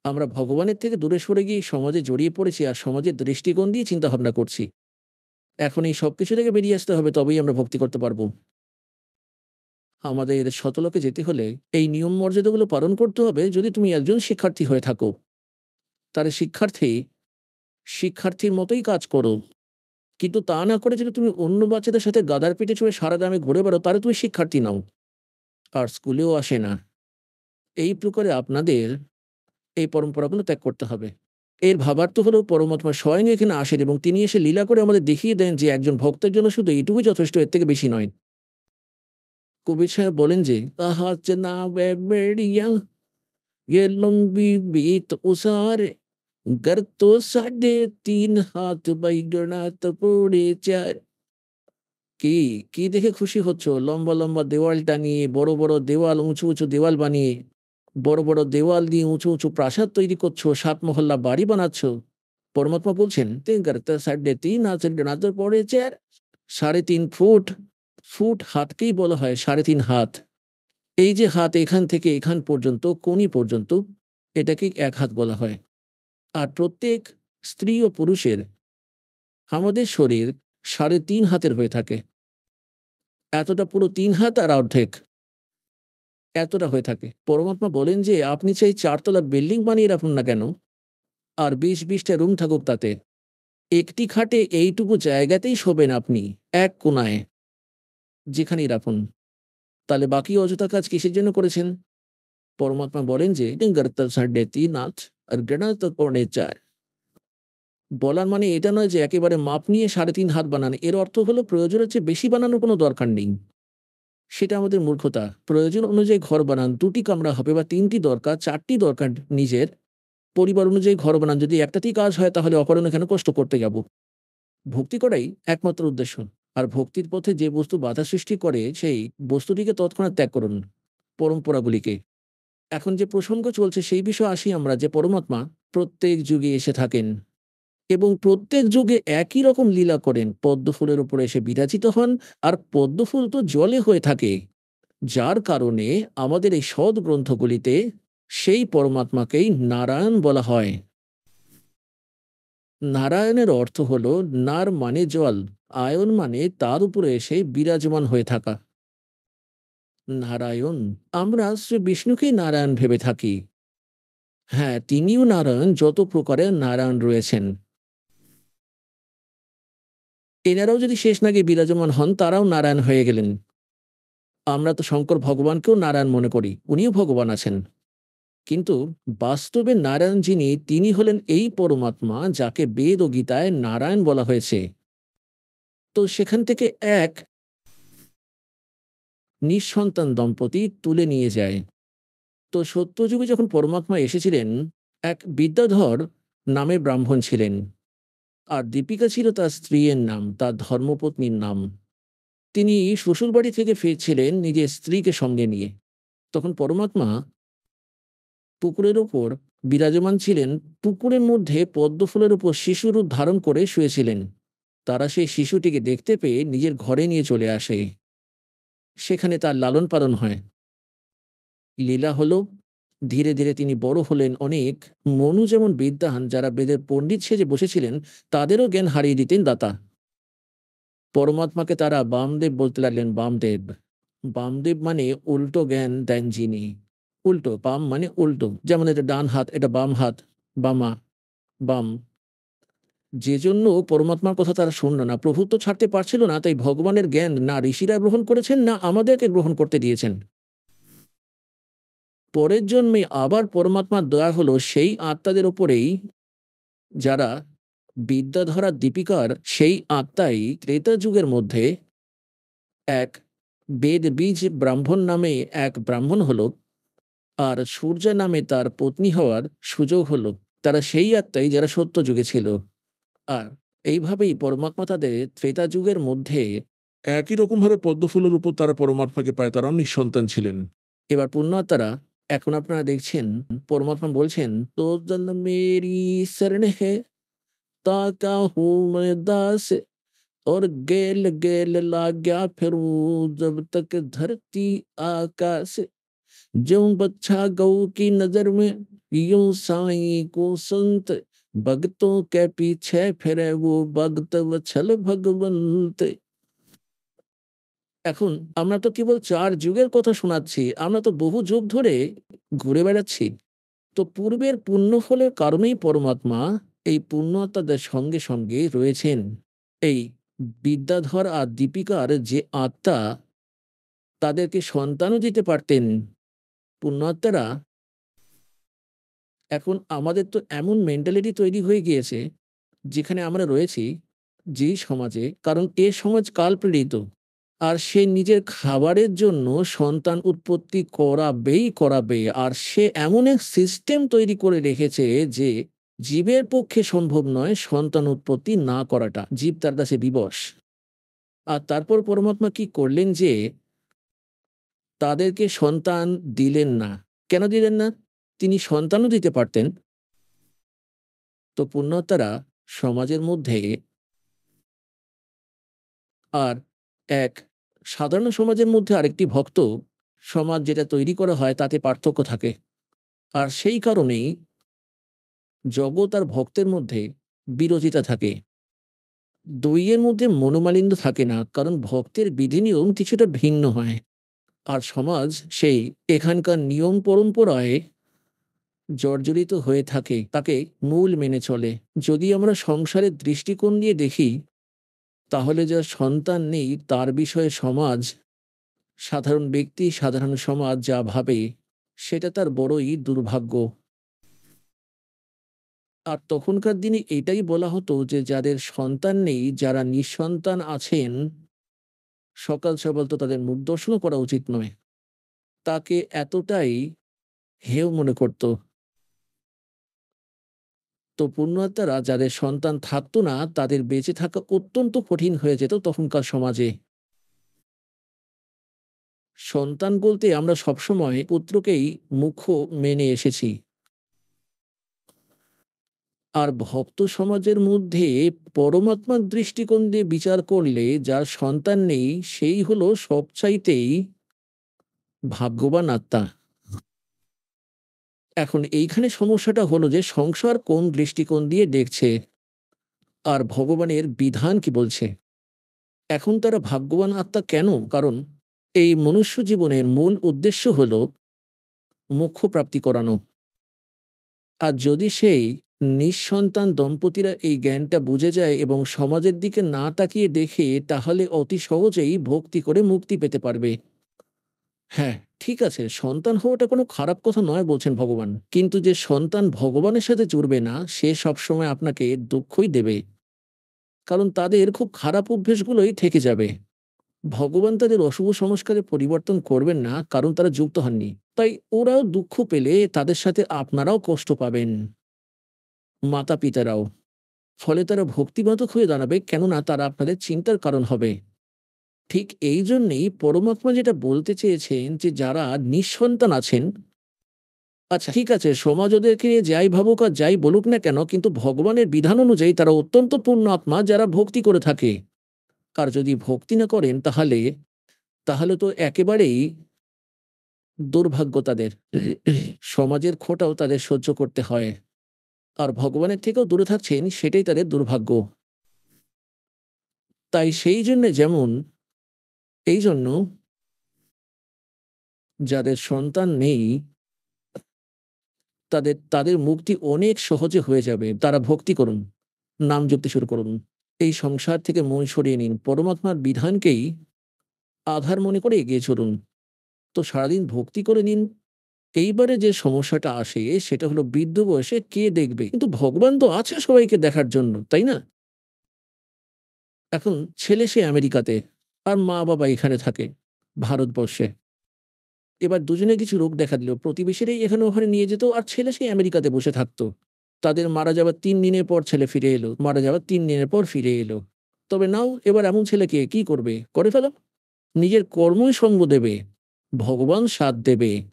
আমরা ভগবানের থেকে দূরে সরে গিয়ে সমাজে জড়িয়ে পড়েছি আর সমাজের দৃষ্টিকোণ দিয়ে চিন্তাভাবনা করছি। এখন এই সবকিছু থেকে বেরিয়ে আসতে হবে তবেই আমরা ভক্তি করতে পারব। আমাদের শতলোকে যেতে হলে এই নিয়ম মর্যাদাগুলো পালন করতে হবে যদি তুমি একজন শিক্ষার্থী হয়ে থাকো। তাহলে শিক্ষার্থীর মতোই কাজ করো। কিন্তু তা না করে যদি তুমি অন্য বাচ্চাদের সাথে গাধার পিঠে চড়ে সারা গ্রামে ঘুরে বেড়াও তাহলে তুমি শিক্ষার্থী নও। আর স্কুলেও আসে না। এই প্রকারে আপনাদের এই পরম্পরাগুলো ত্যাগ করতে হবে। এর ভাবার্থ হলো পরমাত্মা স্বয়ং এখানে আসেন এবং তিনি এসে লীলা করে আমাদের দেখিয়ে দেন যে একজন ভক্তের জন্য শুধু এইটুকুই যথেষ্ট, এর থেকে বেশি নয়। কবির সাহেব বলেন যে, "তাহার চেনা বেড়িয়া গেলুম বিবিত উসারে, গর্ত ৩.৫ হাত বাইগনাত পড়ে চার।" কি, কি দেখে খুশি হচ্ছ? লম্বা, লম্বা দেওয়াল টাঙিয়ে, বড়, বড় দেওয়াল, উঁচু, উঁচু দেওয়াল বানিয়ে, বড়, বড় দেওয়াল দিয়ে উঁচু, উঁচু প্রাসাদ তৈরি করছো, ৭ মহল্লা বাড়ি বানাচ্ছ। পরমাত্মা বলছেন, "তে গর্ত ৩.৫ হাত বাইগনাত পড়ে চার।" ৩.৫ ফুট, ফুট হাতকেই বলা হয় ৩.৫ হাত। এই যে হাত এখান থেকে এখান পর্যন্ত, কনি পর্যন্ত, এটাকেই ১ হাত বলা হয়। আর প্রত্যেক স্ত্রী ও পুরুষের আমাদের শরীর ৩.৫ হাতের হয়ে থাকে। এতটা পুরো ৩ হাত আর অর্ধেক, এতটা হয়ে থাকে। পরমাত্মা বলেন যে, "আপনি চাই ৪ তলা বিল্ডিং বানিয়ে রাখুন না কেন? আর ২০ টা রুম থাকুক তাতে। একটি খাটে এইটুকু জায়গাতেই শোবেন আপনি, এক কোণায়, যেখানেই রাখুন। তাহলে বাকি অযথা কাজ কিসের জন্য করেছেন?" পরমাত্মা বলেন যে, "গর্ত ৩.৫ হাত আর গণাত পৌনে ৪।" বলার মানে এটা নয় যে একেবারে মাপ নিয়ে ৩.৫ হাত বানান। এর অর্থ হলো প্রয়োজনের চেয়ে বেশি বানানোর কোনো দরকার নেই। সেটা আমাদের মূর্খতা। প্রয়োজন অনুযায়ী ঘর বানান। ২ টি কামরা হবে বা ৩ টি দরকার, ৪ টি দরকার নিজের। পরিবার অনুযায়ী ঘর বানান। যদি একটাতেই কাজ হয় তাহলে অপরনে কেন কষ্ট করতে যাব? ভক্তি করাই একমাত্র উদ্দেশ্য। আর ভক্তির পথে যে বস্তু বাধা সৃষ্টি করে সেই বস্তুটিকে তৎক্ষণাৎ ত্যাগ করুন। পরম্পরাগুলিকে। এখন যে প্রসঙ্গ চলছে সেই বিষয়ে আসি আমরা যে পরমাত্মা প্রত্যেক যুগে এসে থাকেন এবং প্রত্যেক যুগে একই রকম লীলা করেন। পদ্মফুলের উপরে এসে বিরাজিত হন আর পদ্মফুল তো জলে হয়ে থাকে। যার কারণে আমাদের এই সৎ গ্রন্থগুলিতে সেই পরমাত্মাকেই নারায়ণ বলা হয়। নারায়ণের অর্থ হলো নার মানে জল, আয়ন মানে তার উপরে এসে বিরাজমান হয়ে থাকা। নারায়ণ। আমরা শ্রী বিষ্ণুকেই নারায়ণ ভেবে থাকি। হ্যাঁ, তিনিও নারায়ণ, যত প্রকারের নারায়ণ রয়েছেন। এনারাও যদি শেষ নাগে বিরাজমান হন তারাও নারায়ণ হয়ে গেলেন। আমরা তো শঙ্কর ভগবানকেও নারায়ণ মনে করি। উনিও ভগবান আছেন। কিন্তু বাস্তবে নারায়ণ যিনি তিনি হলেন এই পরমাত্মা যাকে বেদ ও গীতায় নারায়ণ বলা হয়েছে। তো সেখান থেকে এক নিঃসন্তান দম্পতি তুলে নিয়ে যায়। তো সত্যযুগে যখন পরমাত্মা এসেছিলেন, এক বিদ্যাধর নামে ব্রাহ্মণ ছিলেন। আর দীপিকা ছিল তার স্ত্রীর নাম, তার ধর্মপত্নীর নাম। তিনি শ্বশুরবাড়ি থেকে ফিরছিলেন নিজের স্ত্রীকে সঙ্গে নিয়ে। তখন পরমাত্মা পুকুরের ওপর বিরাজমান ছিলেন। পুকুরের মধ্যে পদ্মফুলের উপর শিশুরূপ ধারণ করে শুয়েছিলেন। তারা সেই শিশুটিকে দেখতে পেয়ে নিজের ঘরে নিয়ে চলে আসে। সেখানে তার লালন পালন হয়। লীলা হলো ধীরে, ধীরে তিনি বড় হলেন অনেক। মনু যেমন বিদ্বান, যারা বেদের পণ্ডিত সেজে বসেছিলেন, তাদেরও জ্ঞান হারিয়ে দিতেন দাতা। পরমাত্মাকে তারা বামদেব বলতে লাগলেন, বামদেব। বামদেব মানে উল্টো জ্ঞান দেন যিনি। উল্টো, বাম মানে উল্টো। যেমন এটা ডান হাত, এটা বাম হাত, বামা, বাম। যেজন্য পরমাত্মার কথা তারা শুনল না। প্রভু তো ছাড়তে পারছিল না, তাই ভগবানের জ্ঞান না ঋষিরা গ্রহণ করেছেন, না আমাদেরকে গ্রহণ করতে দিয়েছেন। পরের জন্মে আবার পরমাত্মার দয়া হলো সেই আত্মাদের উপরেই, যারা বিদ্যাধরা দীপিকার সেই আত্মাই ত্রেতা যুগের মধ্যে এক বেদ বীজ ব্রাহ্মণ নামে এক ব্রাহ্মণ হলো, আর সূর্যা নামে তার পত্নী হওয়ার সুযোগ হলো। তারা সেই আত্মাই যারা সত্য যুগে ছিল। আর এইভাবেই পরমাত্মা তাদের ত্রেতা যুগের মধ্যে একই রকমভাবে পদ্মফুলের উপর তারা পরমাত্মাকে পায়, তারাও নিঃসন্তান ছিলেন। এবার পুণ্যাত্মারা, এখন আপনারা দেখছেন পরমাত্মা বলছেন, তো জন মেরি শরণ হে তাকা হুঁ मैं दास, और गेल गेल लाग्या फिरूं जब तक धरती आकाश, ज्यों बच्चा गऊ की नजर में यूं साईं को संत, भगतों के पीछे फिरे वो भक्त वत्सल भगवंत। এখন আমরা তো কেবল ৪ যুগের কথা শোনাচ্ছি, আমরা তো বহু যুগ ধরে ঘুরে বেড়াচ্ছি। তো পূর্বের পুণ্যফলের কারণেই পরমাত্মা এই পুণ্যাত্মাদের সঙ্গে সঙ্গে রয়েছেন। এই বিদ্যাধর আর দীপিকার যে আত্মা, তাদেরকে সন্তানও দিতে পারতেন পুণ্যাত্মারা। এখন আমাদের তো এমন মেন্টালিটি তৈরি হয়ে গিয়েছে, যেখানে আমরা রয়েছি যেই সমাজে, কারণ এ সমাজ কালপ্রেরিত। আর সে নিজের খাবারের জন্য সন্তান উৎপত্তি করাবেই করাবে। আর সে এমন এক সিস্টেম তৈরি করে রেখেছে যে জীবের পক্ষে সম্ভব নয় সন্তান উৎপত্তি না করাটা। জীব তার কাছে বিবশ। আর তারপর পরমাত্মা কি করলেন যে তাদেরকে সন্তান দিলেন না। কেন দিলেন না? তিনি সন্তানও দিতে পারতেন। তো পুণ্যাত্মারা সমাজের মধ্যে আর এক সাধারণ সমাজের মধ্যে আরেকটি ভক্ত সমাজ যেটা তৈরি করা হয় তাতে পার্থক্য থাকে। আর সেই কারণেই জগৎ আর ভক্তের মধ্যে বিরোধিতা থাকে। দুইয়ের মধ্যে মনোমালিন্য থাকে না, কারণ ভক্তের বিধিনিয়ম কিছুটা ভিন্ন হয়। আর সমাজ সেই এখানকার নিয়ম পরম্পরায় জর্জরিত হয়ে থাকে, তাকে মূল মেনে চলে। যদি আমরা সংসারের দৃষ্টিকোণ দিয়ে দেখি, তাহলে যার সন্তান নেই তার বিষয়ে সমাজ, সাধারণ ব্যক্তি, সাধারণ সমাজ যা ভাবে, সেটা তার বড়ই দুর্ভাগ্য। আর তখনকার দিনে এটাই বলা হতো যে যাদের সন্তান নেই, যারা নিঃসন্তান আছেন, সকাল সকাল তো তাদের মুখ দর্শনও করা উচিত নয়। তাকে এতটাই হেয় মনে করত। তো পুণ্যাত্মারা যাদের সন্তান থাকতো না, তাদের বেঁচে থাকা অত্যন্ত কঠিন হয়ে যেত তখনকার সমাজে। সন্তান বলতে আমরা সবসময় পুত্রকেই মুখ্য মেনে এসেছি। আর ভক্ত সমাজের মধ্যে পরমাত্মার দৃষ্টিকোণ দিয়ে বিচার করলে যার সন্তান নেই সেই হলো সবচাইতেই ভাগ্যবান আত্মা। এখন এইখানে সমস্যাটা হলো যে সংসার কোন দৃষ্টিকোণ দিয়ে দেখছে আর ভগবানের বিধান কি বলছে। এখন তারা ভাগ্যবান আত্মা কেন? কারণ এই মনুষ্য জীবনের মূল উদ্দেশ্য হলো মোক্ষ প্রাপ্তি করানো। আর যদি সেই নিঃসন্তান দম্পতিরা এই জ্ঞানটা বুঝে যায় এবং সমাজের দিকে না তাকিয়ে দেখে, তাহলে অতি সহজেই ভক্তি করে মুক্তি পেতে পারবে। হ্যাঁ, ঠিক আছে, সন্তান হওয়াটা কোনো খারাপ কথা নয় বলছেন ভগবান। কিন্তু যে সন্তান ভগবানের সাথে জুড়বে না, সে সবসময় আপনাকে দুঃখই দেবে। কারণ তাদের খুব খারাপ অভ্যেসগুলোই থেকে যাবে। ভগবান তাদের অশুভ সংস্কারে পরিবর্তন করবেন না, কারণ তারা যুক্ত হননি। তাই ওরাও দুঃখ পেলে তাদের সাথে আপনারাও কষ্ট পাবেন, মাতা-পিতারাও। ফলে তারা ভক্তিবাদক হয়ে দাঁড়াবে, কেননা তারা আপনাদের চিন্তার কারণ হবে। ঠিক এই জন্যেই পরমাত্মা যেটা বলতে চেয়েছেন যে যারা নিঃসন্তান আছেন, আচ্ছা ঠিক আছে, সমাজ ওদেরকে যাই ভাবুক আর যাই বলুক না কেন, কিন্তু ভগবানের বিধান অনুযায়ী তারা অত্যন্ত পূর্ণ আত্মা যারা ভক্তি করে থাকে। আর যদি ভক্তি না করেন তাহলে তাহলে তো একেবারেই দুর্ভাগ্য তাদের। সমাজের খোঁটাও তাদের সহ্য করতে হয়। আর ভগবানের থেকেও দূরে থাকছেন, সেটাই তাদের দুর্ভাগ্য। তাই সেই জন্যে যেমন এই জন্য যাদের সন্তান নেই তাদের মুক্তি অনেক সহজে হয়ে যাবে। তারা ভক্তি করুন, নাম জপতে শুরু করুন। এই সংসার থেকে মন সরিয়ে নিন। পরমাত্মার বিধানকেই আধার মনে করে এগিয়ে চলুন। তো সারাদিন ভক্তি করে নিন। এইবারে যে সমস্যাটা আসে সেটা হলো বৃদ্ধ বয়সে কে দেখবে? কিন্তু ভগবান তো আছে সবাইকে দেখার জন্য, তাই না? এখন ছেলে সে আমেরিকাতে, আর মা-বাবা এখানে থাকে ভারতবর্ষে। এবার দুজনে কিছু রোগ দেখা দিল। প্রতিবেশীরাই এখানে ওখানে নিয়ে যেত আর ছেলে সেই আমেরিকাতে বসে থাকতো। তাদের মারা যাবার ৩ দিনের পর ছেলে ফিরে এলো। মারা যাবার ৩ দিনের পর ফিরে এলো। তবে নাও এবার এমন ছেলেকে কি করবে? করে ফেলো। নিজের কর্মই সঙ্গ দেবে। ভগবান সাথ দেবে।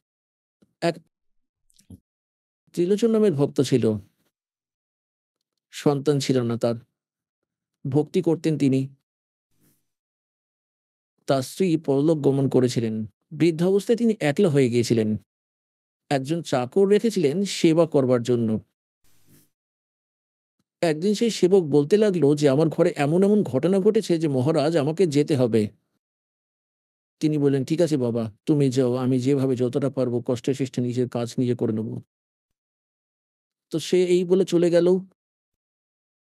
এক ত্রিলোচন নামের ভক্ত ছিল। সন্তান ছিল না তার। ভক্তি করতেন তিনি। তার স্ত্রী পরলোক গমন করেছিলেন। বৃদ্ধাবস্থায় তিনি একলা হয়ে গিয়েছিলেন। একজন চাকর রেখেছিলেন সেবা করবার জন্য। একদিন সেই সেবক বলতে লাগলো যে, "আমার ঘরে এমন, এমন ঘটনা ঘটেছে যে মহারাজ আমাকে যেতে হবে।" তিনি বললেন, "ঠিক আছে বাবা, তুমি যাও। আমি যেভাবে যতটা পারবো কষ্টে সৃষ্টে নিজের কাজ নিজে করে নেব।" তো সে এই বলে চলে গেল।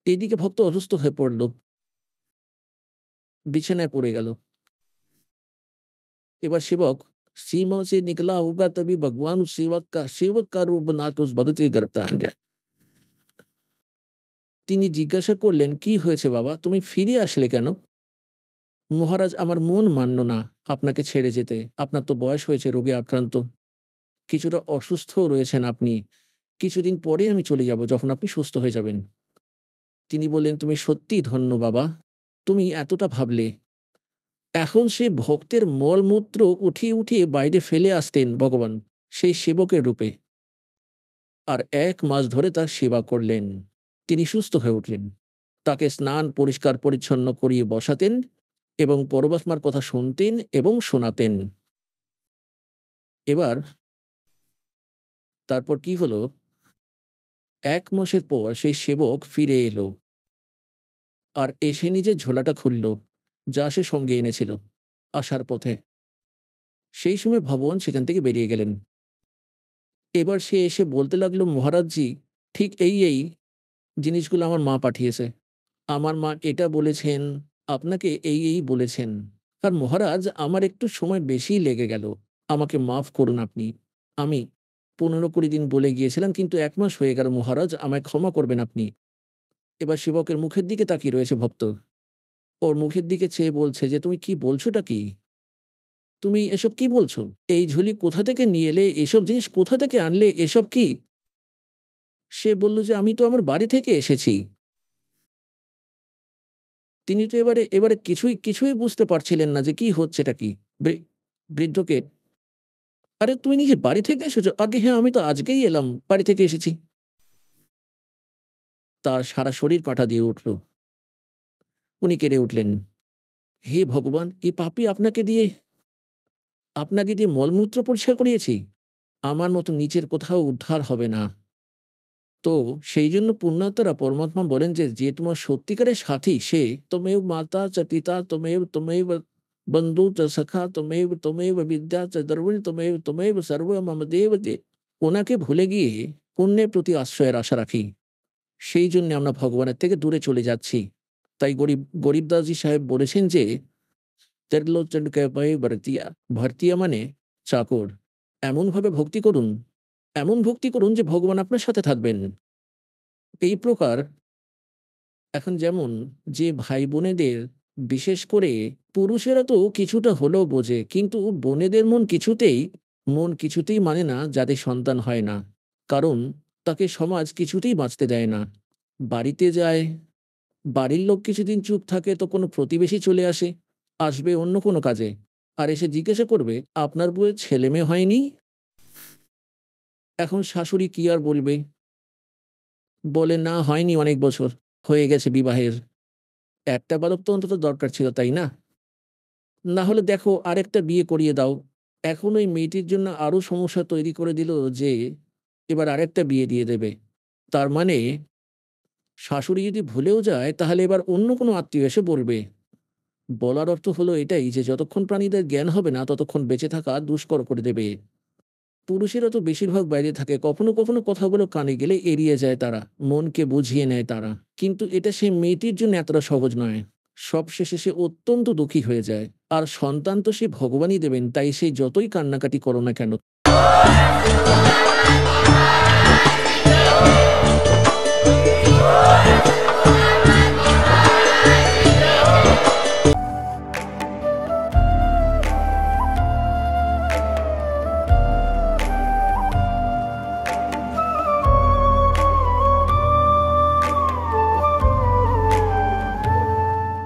এইদিকে ভক্ত অসুস্থ হয়ে পড়ল। বিছানায় পড়ে গেল। এবার সেবক सीमा से निकला होगा तभी भगवान उस सेवक का रूप बना के उस भक्त के घर पे आ गया। তিনি জিজ্ঞাসা করলেন, "কি হয়েছে বাবা? তুমি ফিরে আসলে কেন?" "মহারাজ আমার মন মানল না আপনাকে ছেড়ে যেতে। আপনার তো বয়স হয়েছে, রোগে আক্রান্ত। কিছুটা অসুস্থও রয়েছেন আপনি। কিছুদিন পরেই আমি চলে যাব যখন আপনি সুস্থ হয়ে যাবেন।" তিনি বললেন, "তুমি সত্যিই ধন্য বাবা। তুমি এতটা ভাবলে।" এখন সে ভক্তের মলমূত্র উঠিয়ে, উঠিয়ে বাইরে ফেলে আসতেন ভগবান, সেই সেবকের রূপে। আর ১ মাস ধরে তার সেবা করলেন। তিনি সুস্থ হয়ে উঠলেন। তাকে স্নান পরিষ্কার-পরিচ্ছন্ন করিয়ে বসাতেন এবং পরমাত্মার কথা শুনতেন এবং শোনাতেন। এবার তারপর কি হলো? ১ মাসের পর সেই সেবক ফিরে এলো। আর এসে নিজের ঝোলাটা খুলল, যা সে সঙ্গে এনেছিল আসার পথে। সেই সময় ভগবান সেখান থেকে বেরিয়ে গেলেন। এবার সে এসে বলতে লাগলো, "মহারাজজি, ঠিক এই জিনিসগুলো আমার মা পাঠিয়েছে। আমার মা এটা বলেছেন, আপনাকে এই বলেছেন। আর মহারাজ আমার একটু সময় বেশিই লেগে গেল। আমাকে মাফ করুন আপনি। আমি ১৫-২০ দিন বলে গিয়েছিলাম কিন্তু ১ মাস হয়ে গেল মহারাজ, আমায় ক্ষমা করবেন আপনি।" এবার সেবকের মুখের দিকে তাকিয়ে রয়েছে ভক্ত। ওর মুখের দিকে চেয়ে বলছে যে, "তুমি কি বলছোটা কি? তুমি এসব কি বলছো? এই ঝুলি কোথা থেকে নিয়ে এলে? এসব জিনিস কোথা থেকে আনলে? এসব কি?" সে বলল যে, "আমি তো আমার বাড়ি থেকে এসেছি।" তিনি তো এবারে কিছুই বুঝতে পারছিলেন না যে কি হচ্ছেটা কি? বৃ বৃদ্ধকে, "আরে তুমি নিজের বাড়ি থেকে এসেছো?" "আজ্ঞে হ্যাঁ, আমি তো আজকেই এলাম। বাড়ি থেকে এসেছি।" তার সারা শরীর কাঁটা দিয়ে উঠল। উনি কেঁদে উঠলেন। "হে ভগবান! এই পাপী আপনাকে দিয়ে মলমূত্র পরিষ্কার করিয়েছি। আমার মতো নিচের কোথাও উদ্ধার হবে না।" তো সেইজন্য পুণ্যাত্মারা পরমাত্মা বলেন যে তোমার সত্যিকারের সাথী সে ত্বমেব মাতা চ পিতা ত্বমেব বন্ধু চ সখা ত্বমেব বিদ্যা চ দ্রবিণ ত্বমেব সর্ব মম দেব যে। ওনাকে ভুলে গিয়ে পুণ্যের প্রতি আশ্রয়ের আশা রাখি। সেই জন্য আমরা ভগবানের থেকে দূরে চলে যাচ্ছি। তাই গরিবদাসজি সাহেব বলেছেন যে ত্রিলোচন কে ভয় ভরতিয়া। ভরতিয়া মানে চাকর। এমন ভক্তি করুন যে ভগবান আপনার সাথে থাকবেন। এই প্রকার এখন যেমন যে ভাই-বোনেদের বিশেষ করে পুরুষেরা তো কিছুটা হলেও বোঝে। কিন্তু বোনেদের মন কিছুতেই মানে না যাদের সন্তান হয় না। কারণ তাকে সমাজ কিছুতেই বাঁচতে দেয় না। বাড়িতে যায়, বাড়ির লোক কিছুদিন চুপ থাকে তো কোনো প্রতিবেশী চলে আসবে অন্য কোনো কাজে। আর এসে জিজ্ঞাসা করবে, "আপনার বউয়ের ছেলে-মেয়ে হয়নি?" এখন শাশুড়ি কি আর বলবে? বলে, "না হয়নি অনেক বছর। হয়ে গেছে বিবাহের।" একটা বালক তো অন্তত দরকার ছিল, তাই না? না হলে দেখো আরেকটা বিয়ে করিয়ে দাও। এখন ওই মেয়েটির জন্য আরো সমস্যা তৈরি করে দিল যে এবার আরেকটা বিয়ে দিয়ে দেবে। তার মানে শাশুড়ি যদি ভুলেও যায় তাহলে এবার অন্য কোনো আত্মীয় এসে বলবে বলার অর্থ হলো এটাই যে যতক্ষণ প্রাণীদের জ্ঞান হবে না ততক্ষণ বেঁচে থাকা দুষ্কর করে দেবে। পুরুষেরা তো বেশিরভাগ বাইরে থাকে, কখনো কখনো কথাগুলো কানে গেলে এড়িয়ে যায় তারা, মনকে বুঝিয়ে নেয় তারা। কিন্তু এটা সেই মেয়েটির জন্য এতটা সহজ নয়। সবশেষে সে অত্যন্ত দুঃখী হয়ে যায়। আর সন্তান তো সে ভগবানই দেবেন, তাই সে যতই কান্নাকাটি করো না কেন